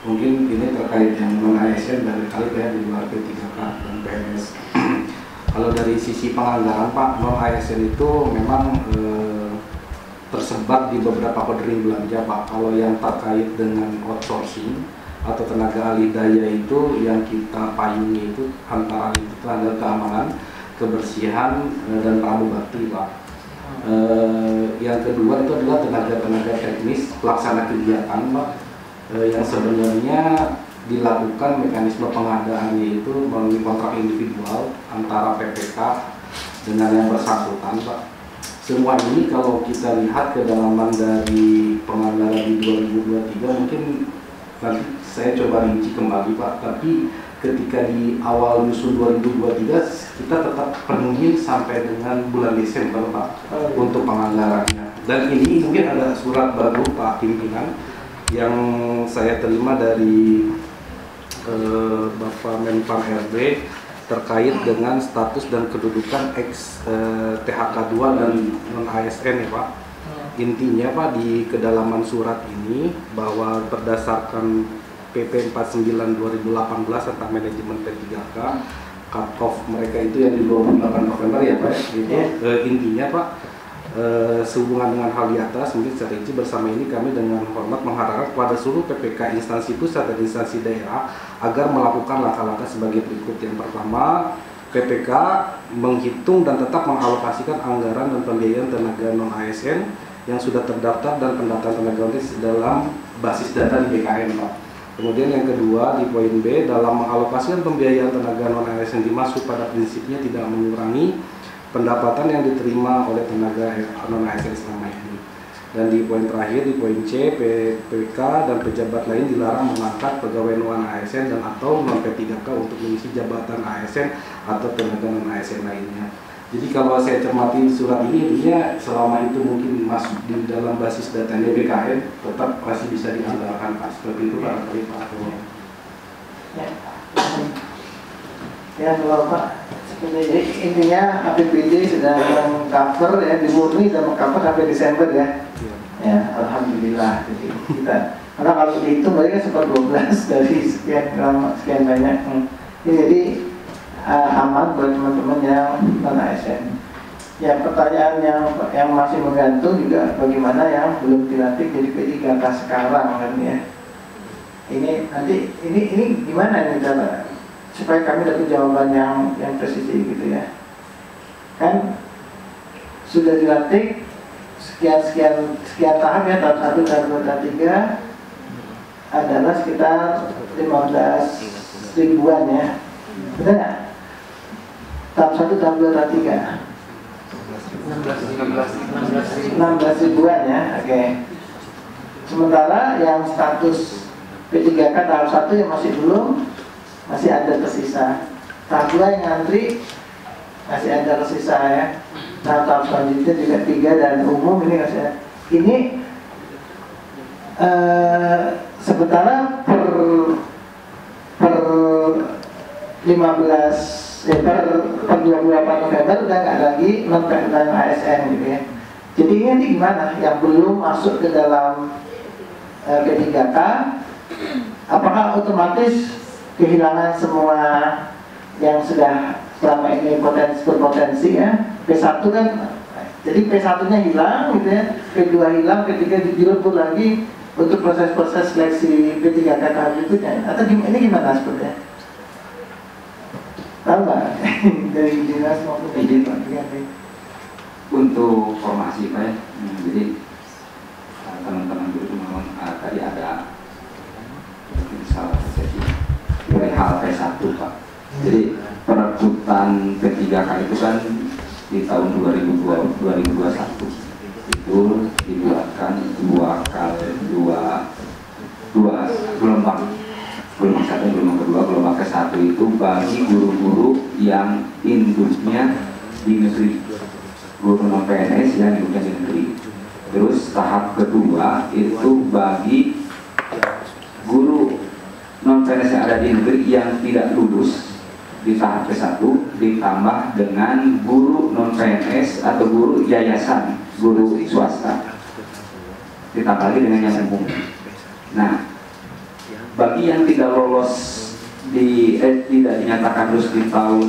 mungkin ini terkait yang non-ASN dari kali ya di luar P3K dan PNS. Kalau dari sisi penganggaran Pak, non-ASN itu memang tersebar di beberapa ordering belanja Pak. Kalau yang terkait dengan outsourcing atau tenaga ahli daya itu yang kita payungi itu antara itu tenaga keamanan, kebersihan dan pramugari Pak. Yang kedua itu adalah tenaga-tenaga teknis pelaksana kegiatan Pak, yang sebenarnya dilakukan mekanisme pengadaannya itu melalui kontrak individual antara PPK dengan yang bersangkutan Pak. Semua ini kalau kita lihat kedalaman dari penganggaran di 2023 mungkin nanti saya coba rinci kembali Pak, tapi ketika di awal musim 2023 kita tetap penuhi sampai dengan bulan Desember Pak untuk penganggarannya. Dan ini mungkin ada surat baru Pak pimpinan yang saya terima dari Bapak Menpan RB terkait dengan status dan kedudukan ex THK 2 dan non ASN ya Pak. Intinya Pak di kedalaman surat ini bahwa berdasarkan PP 49 2018 tentang manajemen P3K, cut off mereka itu yang di 28 November ya Pak. Gitu. Intinya Pak, sehubungan dengan hal di atas, mungkin secara rinci bersama ini kami dengan hormat mengharapkan kepada seluruh PPK instansi pusat dan instansi daerah agar melakukan langkah-langkah sebagai berikut. Yang pertama, PPK menghitung dan tetap mengalokasikan anggaran dan pembiayaan tenaga non-ASN yang sudah terdaftar dan pendataan tenaga medis dalam basis data di BKN Pak. Kemudian yang kedua di poin B, dalam mengalokasikan pembiayaan tenaga non-ASN dimaksud pada prinsipnya tidak mengurangi pendapatan yang diterima oleh tenaga non-ASN selama ini. Dan di poin terakhir, di poin C, PPK dan pejabat lain dilarang mengangkat pegawai non-ASN dan atau non-P3K untuk mengisi jabatan ASN atau tenaga non-ASN lainnya. Jadi kalau saya cermati surat ini, intinya selama itu mungkin masuk di dalam basis datanya BKN, tetap masih bisa dianggarkan Pak. Seperti itu Pak.
Ya, kalau Pak, jadi intinya APBD sudah meng-cover ya, dimurni dan meng-cover sampai Desember ya. Ya, alhamdulillah. Jadi kita, karena kalau dihitung berarti kan sempat 12 dari sekian banyak. Jadi aman buat teman-teman yang non-ASN. Ya, pertanyaan yang masih menggantung juga bagaimana yang belum dilantik jadi P3K sekarang kan ya. Ini nanti ini gimana nih cara supaya kami dapat jawaban yang presisi gitu ya. Kan sudah dilantik sekian tahap ya, tahap 1, tahap 2, tahap 3 adalah sekitar 15 ribuan ya. Benar nggak? Tahap 1, tahap 2, tahap 3 16 ribuan ya, oke. Sementara yang status P3K tahap 1 yang masih belum, masih ada tersisa. Tahap 2 yang ngantri masih ada tersisa ya. Tahap selanjutnya juga 3 dan umum ini masih ada. Ini sementara per 28 November udah nggak lagi non ASN gitu ya. Jadi ini gimana yang belum masuk ke dalam P3K, apakah otomatis kehilangan semua yang sudah selama ini berpotensi ya. P1 kan, jadi P1 nya hilang gitu ya, P2 hilang, P3 direbut lagi untuk proses-proses seleksi P3K tahap berikutnya, atau ini gimana sebetulnya? Tahu nggak? Dari dinas maupun dari
untuk formasi Pak ya, jadi teman-teman guru memang tadi ada salah sesi hal P1 Pak. Jadi perebutan P3K itu kan di tahun 2021 itu dibuatkan dilakukan dua gelombang. Gelombang satu, gelombang kedua. Gelombang ke satu itu bagi guru-guru yang induknya di negeri, guru non PNS yang induknya di negeri. Terus tahap kedua itu bagi guru non PNS yang ada di negeri yang tidak lulus di tahap ke-1, ditambah dengan guru non PNS atau guru yayasan, guru swasta, ditambah lagi dengan yang umum. Nah, bagi yang tidak lolos tidak dinyatakan lulus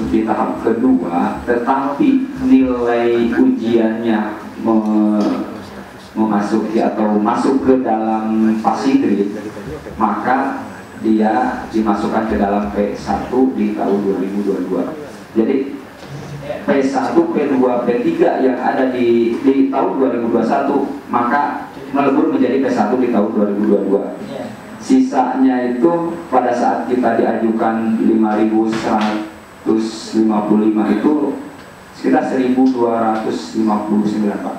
di tahap kedua, tetapi nilai ujiannya memasuki atau masuk ke dalam passing grade, maka dia dimasukkan ke dalam P1 di tahun 2022. Jadi P1, P2, P3 yang ada di tahun 2021 maka melebur menjadi P1 di tahun 2022. Sisanya itu pada saat kita diajukan 5.155 itu sekitar 1.259 Pak.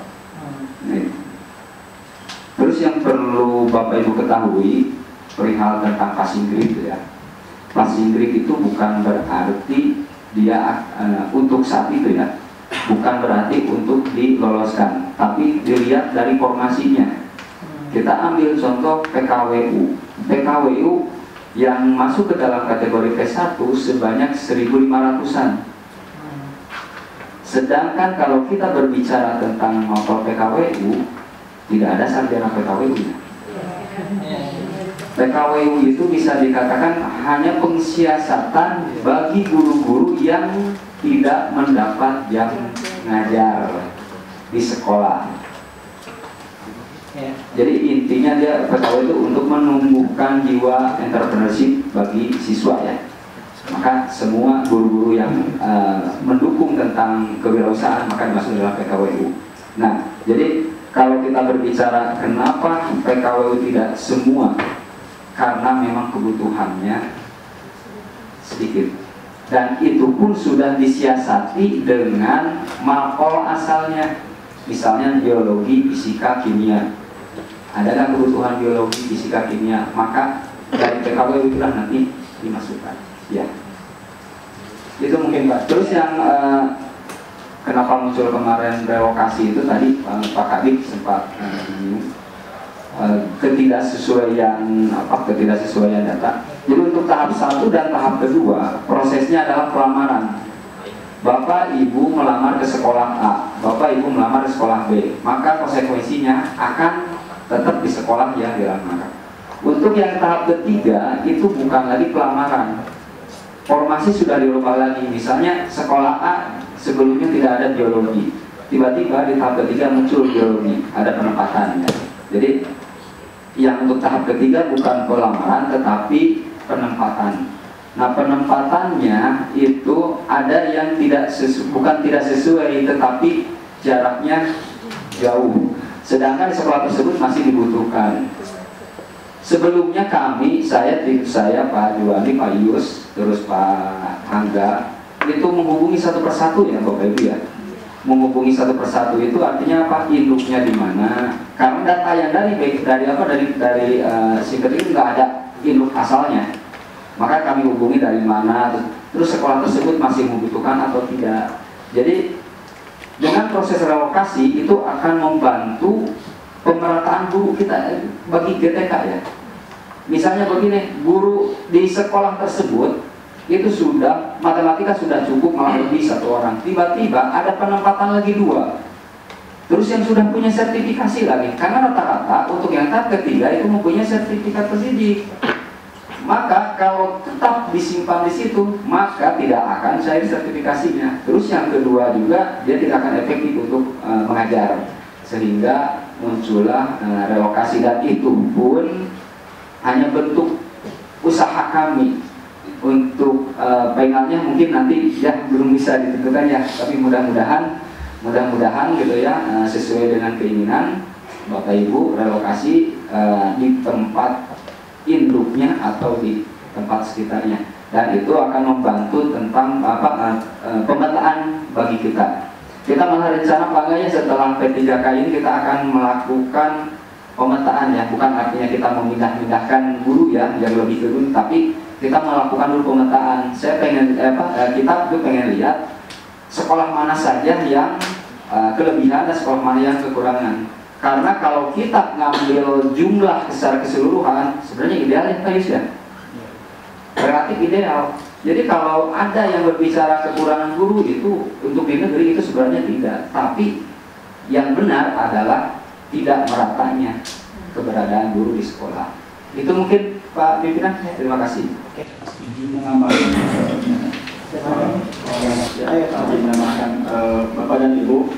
Nah, terus yang perlu Bapak Ibu ketahui perihal tentang passing grade ya. Passing grade itu bukan berarti dia untuk saat itu ya, bukan berarti untuk diloloskan, tapi dilihat dari formasinya. Kita ambil contoh PKWU. PKWU yang masuk ke dalam kategori P1 sebanyak 1.500-an. Sedangkan kalau kita berbicara tentang motor PKWU, tidak ada sarjana PKWU-nya. PKWU itu bisa dikatakan hanya pengsiasatan bagi guru-guru yang tidak mendapat jam ngajar di sekolah. Jadi intinya dia PKWU itu untuk menumbuhkan jiwa entrepreneurship bagi siswa ya. Maka semua guru-guru yang mendukung tentang kewirausahaan maka dimasuk dalam PKWU. Nah, jadi kalau kita berbicara kenapa PKWU tidak semua, karena memang kebutuhannya sedikit, dan itu pun sudah disiasati dengan mapol asalnya, misalnya biologi, fisika, kimia. Adakah kebutuhan biologi, fisika, kimia, maka dari PKWU itulah nanti dimasukkan ya. Itu mungkin Pak. Terus yang kenapa muncul kemarin relokasi itu tadi Pak Kadip sempat ketidaksesuaian data. Jadi untuk tahap 1 dan tahap kedua prosesnya adalah pelamaran. Bapak Ibu melamar ke sekolah A, Bapak Ibu melamar ke sekolah B, maka konsekuensinya akan tetap di sekolah yang dilamar. Untuk yang tahap ketiga itu bukan lagi pelamaran, formasi sudah dirubah lagi. Misalnya sekolah A sebelumnya tidak ada biologi, tiba-tiba di tahap ketiga muncul biologi, ada penempatan ya. Jadi yang untuk tahap ketiga bukan pelamaran tetapi penempatan. Nah, penempatannya itu ada yang bukan tidak sesuai tetapi jaraknya jauh, sedangkan di sekolah tersebut masih dibutuhkan. Sebelumnya saya Pak Juwani, Pak Yus, terus Pak Angga itu menghubungi satu persatu ya Bapak Ibu ya. Menghubungi satu persatu itu artinya apa? Induknya di mana? Karena data yang dari Singkat itu nggak ada induk asalnya. Maka kami hubungi dari mana, terus sekolah tersebut masih membutuhkan atau tidak. Jadi dengan proses relokasi itu akan membantu pemerataan guru kita bagi GTK ya. Misalnya begini, guru di sekolah tersebut itu sudah matematika sudah cukup malah lebih satu orang, tiba-tiba ada penempatan lagi 2, terus yang sudah punya sertifikasi lagi, karena rata-rata untuk yang tahap ketiga itu mempunyai sertifikat pendidik. Maka kalau tetap disimpan di situ maka tidak akan cair sertifikasinya. Terus yang kedua juga dia tidak akan efektif untuk mengajar, sehingga muncullah relokasi, dan itu pun hanya bentuk usaha kami. Untuk pengennya mungkin nanti ya belum bisa ditentukan ya, tapi mudah-mudahan gitu ya, sesuai dengan keinginan Bapak Ibu relokasi di tempat induknya atau di tempat sekitarnya, dan itu akan membantu tentang pemetaan bagi kita. Kita malah rencana Pak ya setelah P3K ini kita akan melakukan
pemetaan ya, bukan artinya kita memindah-mindahkan guru ya biar lebih turun, tapi kita melakukan dulu pemetaan. Saya pengen kita tuh pengen lihat sekolah mana saja yang kelebihan dan sekolah mana yang kekurangan. Karena kalau kita ngambil jumlah secara keseluruhan, sebenarnya ideal ya Pak Yus ya, relatif ideal. Jadi kalau ada yang berbicara kekurangan guru itu untuk di negeri itu sebenarnya tidak, tapi yang benar adalah tidak meratanya keberadaan guru di sekolah. Itu mungkin Pak Pimpinan. Terima kasih.
Izin menambahkan, izin menambahkan Bapak dan Ibu,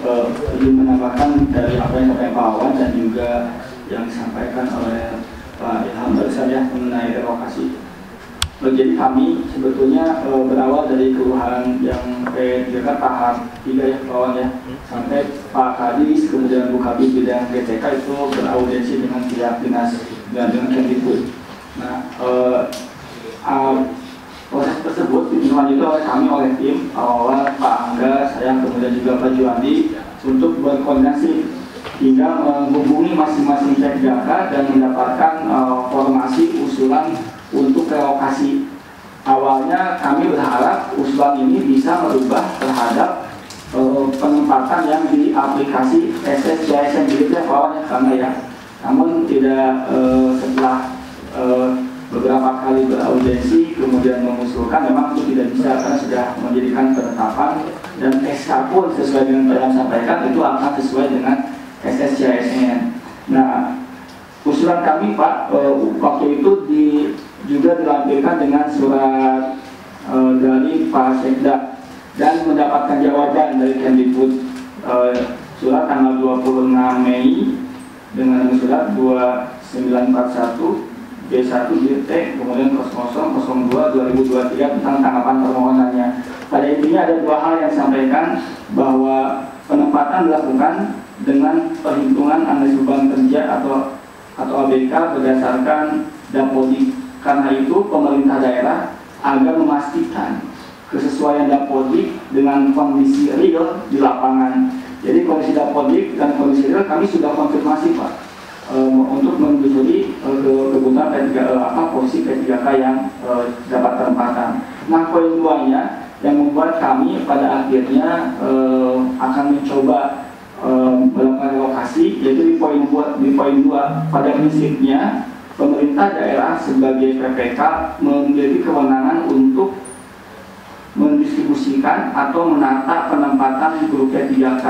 izin menambahkan dari apa yang disampaikan Pak Wawan dan juga yang disampaikan oleh Pak Ilham barusan ya mengenai relokasi. Jadi kami sebetulnya berawal dari keluhan yang P3K tahap 3 ya Pak Wawan ya, sampai Pak Kadis kemudian Bu Kabid bidang GTK itu beraudiensi dengan pihak dinas dan dengan Kemdikbud. Nah, proses tersebut dilanjutkan oleh kami, oleh tim awal Pak Angga, saya kemudian juga Pak Juandi untuk berkoordinasi hingga menghubungi masing-masing P3K dan mendapatkan formasi usulan untuk relokasi. Awalnya kami berharap usulan ini bisa merubah terhadap penempatan yang di aplikasi SSJSN gitu ya Pak Wawan karena ya. Namun tidak setelah beberapa kali beraudiensi kemudian mengusulkan memang itu tidak bisa karena sudah menjadikan penetapan dan SK pun sesuai dengan yang disampaikan itu akan sesuai dengan SSJSN. Nah, usulan kami Pak waktu itu juga dilampirkan dengan surat dari Pak Sekda dan mendapatkan jawaban dari Kemdikbud surat tanggal 26 Mei dengan surat 2941 B1 DT kemudian 00/02/2023 tentang tanggapan permohonannya. Pada intinya ada dua hal yang disampaikan, bahwa penempatan dilakukan dengan perhitungan analis beban kerja atau ABK berdasarkan Dapodik. Karena itu pemerintah daerah agar memastikan kesesuaian Dapodik dengan kondisi real di lapangan. Jadi kondisi Dapodik dan kondisi real kami sudah konfirmasi Pak untuk menelusuri kebutuhan posisi P3K yang dapat penempatan. Nah, poin 2-nya yang membuat kami pada akhirnya akan mencoba melakukan relokasi, yaitu di poin 2 pada prinsipnya pemerintah daerah sebagai PPK memiliki kewenangan untuk mendistribusikan atau menata penempatan guru P3K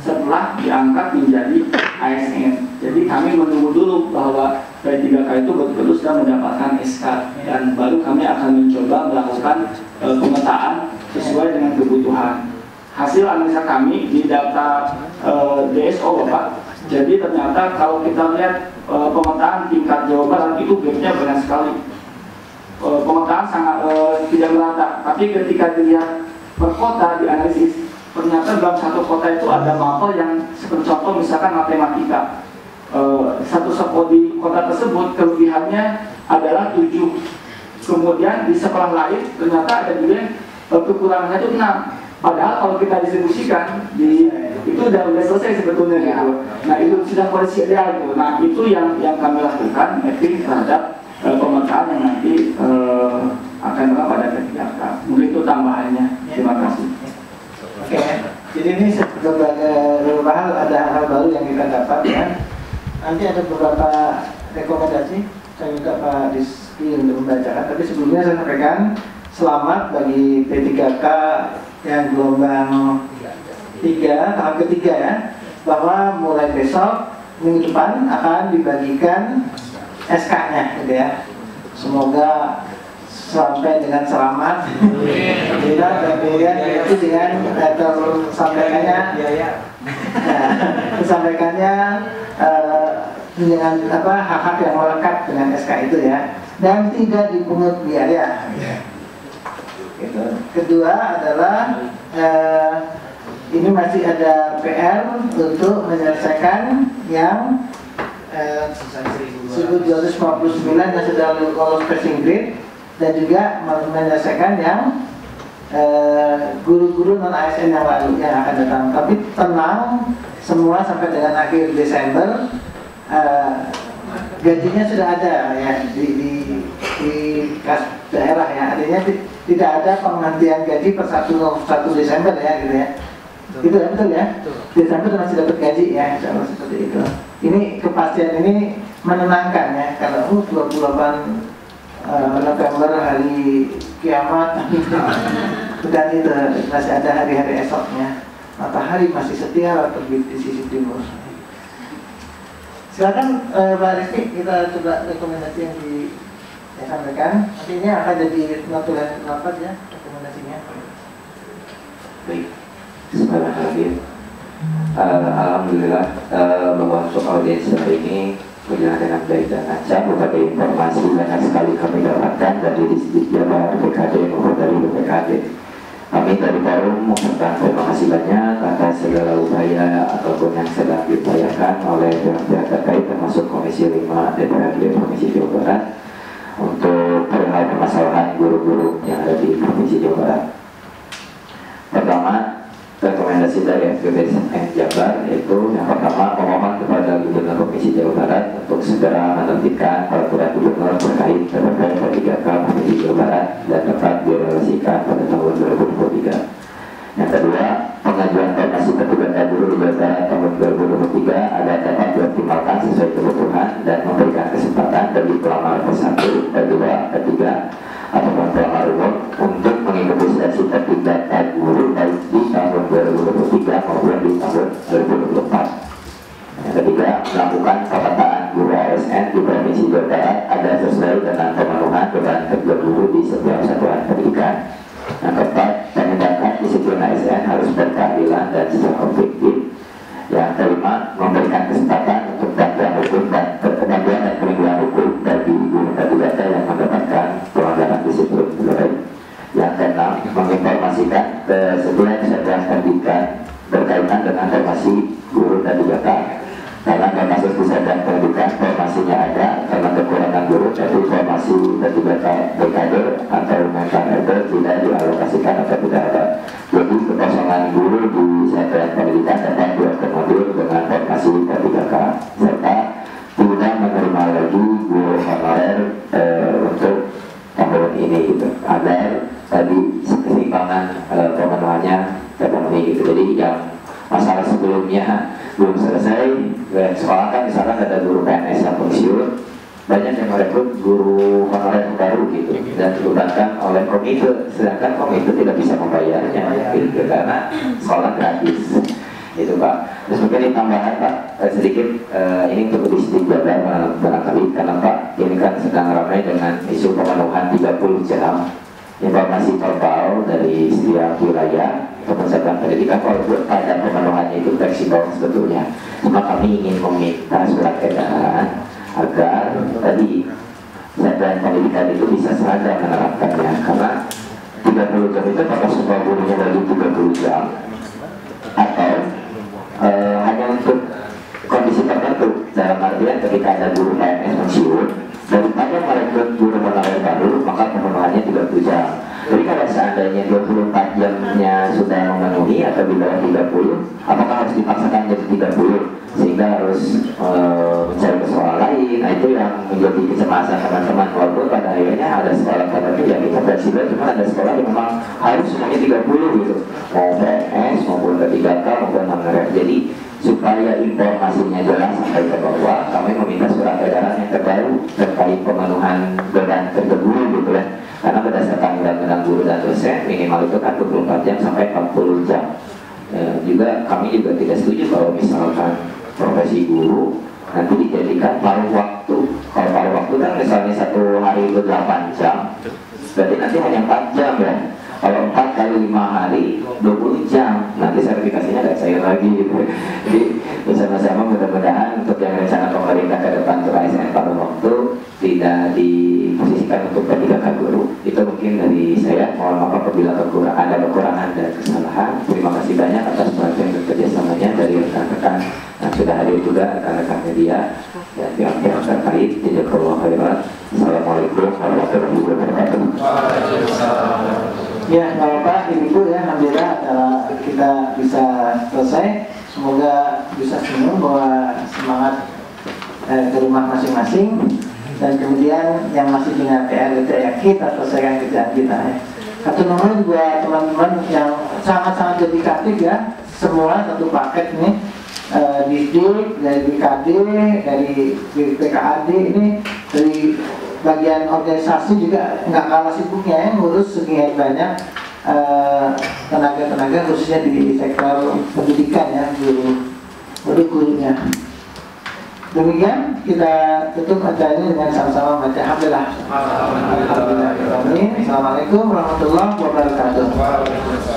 setelah diangkat menjadi ASN. Jadi kami menunggu dulu bahwa P3K itu betul-betul sudah mendapatkan SK dan baru kami akan mencoba melakukan pemetaan sesuai dengan kebutuhan. Hasil analisa kami di data DSO Bapak. Jadi ternyata kalau kita lihat pemetaan tingkat Jawa Barat itu gapnya banyak sekali. Pemetaan sangat tidak merata. Tapi ketika dilihat per kota dianalisis, ternyata dalam satu kota itu ada mapel yang seperti contoh misalkan matematika. Satu sekolah di kota tersebut kelebihannya adalah 7. Kemudian di sekolah lain ternyata ada juga yang kekurangannya itu 6. Padahal kalau kita distribusikan itu udah selesai sebetulnya gitu. Nah itu sudah kondisi ideal gitu. Nah itu yang kami lakukan mapping terhadap pemetaan yang nanti akan berlaku pada P3K. Mungkin itu tambahannya. Terima kasih.
Oke, jadi ini beberapa hal, ada hal baru yang kita dapat ya. Nanti ada beberapa rekomendasi, saya minta Pak Rizky untuk membacakan. Tapi sebelumnya saya sampaikan selamat bagi P3K yang gelombang 3, tahap ketiga ya, bahwa mulai besok minggu depan akan dibagikan SK-nya gitu ya. Semoga sampai dengan selamat. Kita kemudian itu dengan tersampaikannya dengan hak-hak yang melekat dengan SK itu ya, dan tidak dipungut biaya. Gitu. Kedua adalah ini masih ada PR untuk menyelesaikan yang 1259 yang sudah lolos passing grade, dan juga menyelesaikan yang guru-guru non ASN yang lalu yang akan datang. Tapi tenang semua, sampai dengan akhir Desember gajinya sudah ada ya di kas daerah ya, artinya tidak ada penghentian gaji per 1 Desember ya gitu ya. Itu ya, betul ya. Desember masih dapat gaji ya, seperti itu. Ini kepastian ini menenangkan ya, kalau 28 November hari kiamat dan itu masih ada hari-hari esoknya, matahari masih setia terbit di sisi timur. Silakan Pak Rizky, kita coba rekomendasi yang disampaikan. Nanti ini akan jadi notulen rapat ya rekomendasinya.
Baik, bismillahirrahmanirrahim. Alhamdulillah bahwa untuk audiens hari ini berjalan dengan baik dan lancar. Berbagai informasi banyak sekali kami dapatkan dari Distrik Jabar, BPKD maupun dari BPKD. Kami dari forum mengucapkan terima kasih banyak atas segala upaya ataupun yang sedang diupayakan oleh pihak-pihak terkait termasuk Komisi 5 DPRD Provinsi Jawa Barat untuk perihal permasalahan guru-guru yang ada di Provinsi Jawa Barat. Pertama, rekomendasi dari FGBSN Jabar yaitu yang pertama memohon kepada Gubernur Provinsi Jawa Barat untuk segera menerbitkan peraturan gubernur terkait PPP 3K Provinsi Jawa Barat dan dapat direalisasikan pada tahun 2023. Yang kedua, pengajuan formasi petugas guru di Jawa Barat tahun 2023 agar dapat dioptimalkan sesuai kebutuhan dan memberikan kesempatan bagi pelamar ke-1, ke-2, ke-3 ataupun pelamar umum untuk mengikuti seleksi tertib data guru baik di tahun 2023 maupun di tahun 2024. Yang ketiga, melakukan pemetaan guru ASN di Provinsi Jawa Barat agar sesuai dengan pemenuhan beban kerja guru di setiap satuan pendidikan. Yang keempat, penindakan disiplin ASN harus berkeadilan dan secara objektif. Yang kelima, memberikan kesempatan untuk bantuan hukum dan perlindungan dan perlindungan hukum bagi guru data yang mendapatkan pelanggaran disiplin pegawai. Yang keenam, menginformasikan ke setiap satuan pendidikan berkaitan dengan formasi guru data. Karena kasus pusat dan pendidikan formasinya ada, karena kekurangan guru, tapi formasi data BKD atau mental itu tidak dialokasikan atau tidak ada. Jadi kekosongan guru di satuan pendidikan dapat diakomodir dengan formasi 3K serta tidak menerima lagi guru honorer untuk tahun ini gitu, agar tadi keseimbangan pemenuhannya terpenuhi gitu. Jadi yang masalah sebelumnya belum selesai, sekolah kan misalkan ada guru PNS yang pensiun, banyak yang merekrut guru honorer baru gitu dan dibebankan oleh komite, sedangkan komite tidak bisa membayarnya gitu, karena sekolah gratis itu Pak. Terus mungkin tambahan Pak sedikit, ini untuk Distrik Jabar barangkali karena Pak ini kan sedang ramai dengan isu pemenuhan 30 jam informasi verbal dari setiap wilayah satuan pendidikan, walaupun pada pemenuhannya itu fleksibel sebetulnya. Cuma kami ingin meminta surat edaran agar tadi satuan pendidikan itu bisa seragam menerapkannya, karena 30 jam itu apakah semua gurunya dari 30 jam atau hanya untuk kondisi tertentu, dalam artian ketika ada guru PNS pensiun daripada merekrut guru honorer baru maka pemenuhannya 30 jam. Jadi kalau seandainya 24 jamnya sudah memenuhi atau di bawah 30, apakah harus dipaksakan jadi 30 sehingga harus mencari persoalan lain? Nah itu yang menjadi kecemasan teman-teman. Walaupun pada akhirnya ada sekolah tertentu yang kita fleksibel, cuma ada sekolah yang memang harus semuanya 30 gitu, mau PNS maupun ke-3K maupun honorer. Jadi supaya informasinya jelas sampai ke bawah, kami meminta surat edaran yang terbaru terkait pemenuhan beban kerja guru gitu ya. Karena berdasarkan undang-undang guru dan dosen minimal itu kan 24 jam sampai 40 jam. Juga kami juga tidak setuju kalau misalkan profesi guru nanti dijadikan paruh waktu. Kalau paruh waktu kan misalnya satu hari itu 8 jam, berarti nanti hanya 4 jam ya. Kalau 4 kali 5 hari 20 jam, nanti sertifikasinya agak cair lagi gitu. Jadi bersama-sama mudah-mudahan untuk yang rencana pemerintah ke depan untuk ASN paruh waktu tidak diposisikan untuk P3K guru. Itu mungkin dari saya. Mohon maaf apabila ada kekurangan dan kesalahan. Terima kasih banyak atas perhatian dan kerjasamanya dari rekan-rekan yang sudah hadir juga, rekan-rekan media dan pihak-pihak terkait. Jazakallahu khairan. Assalamualaikum warahmatullahi wabarakatuh.
Ya, nggak apa-apa Ibu ya, alhamdulillah kita bisa selesai. Semoga bisa senyum bahwa semangat masing-masing, dan kemudian yang masih punya PR itu ya kita selesaikan kerjaan kita ya. Satu nomor buat teman-teman yang sangat-sangat dedikatif ya, semua satu paket nih, Disdik, dari BKD, dari PKAD ini, dari bagian organisasi juga nggak kalah sibuknya ya, ngurus sekian banyak tenaga-tenaga khususnya di sektor pendidikan ya, guru-gurunya. Demikian kita tutup acara ini dengan sama-sama baca Alhamdulillah. Assalamualaikum warahmatullahi wabarakatuh.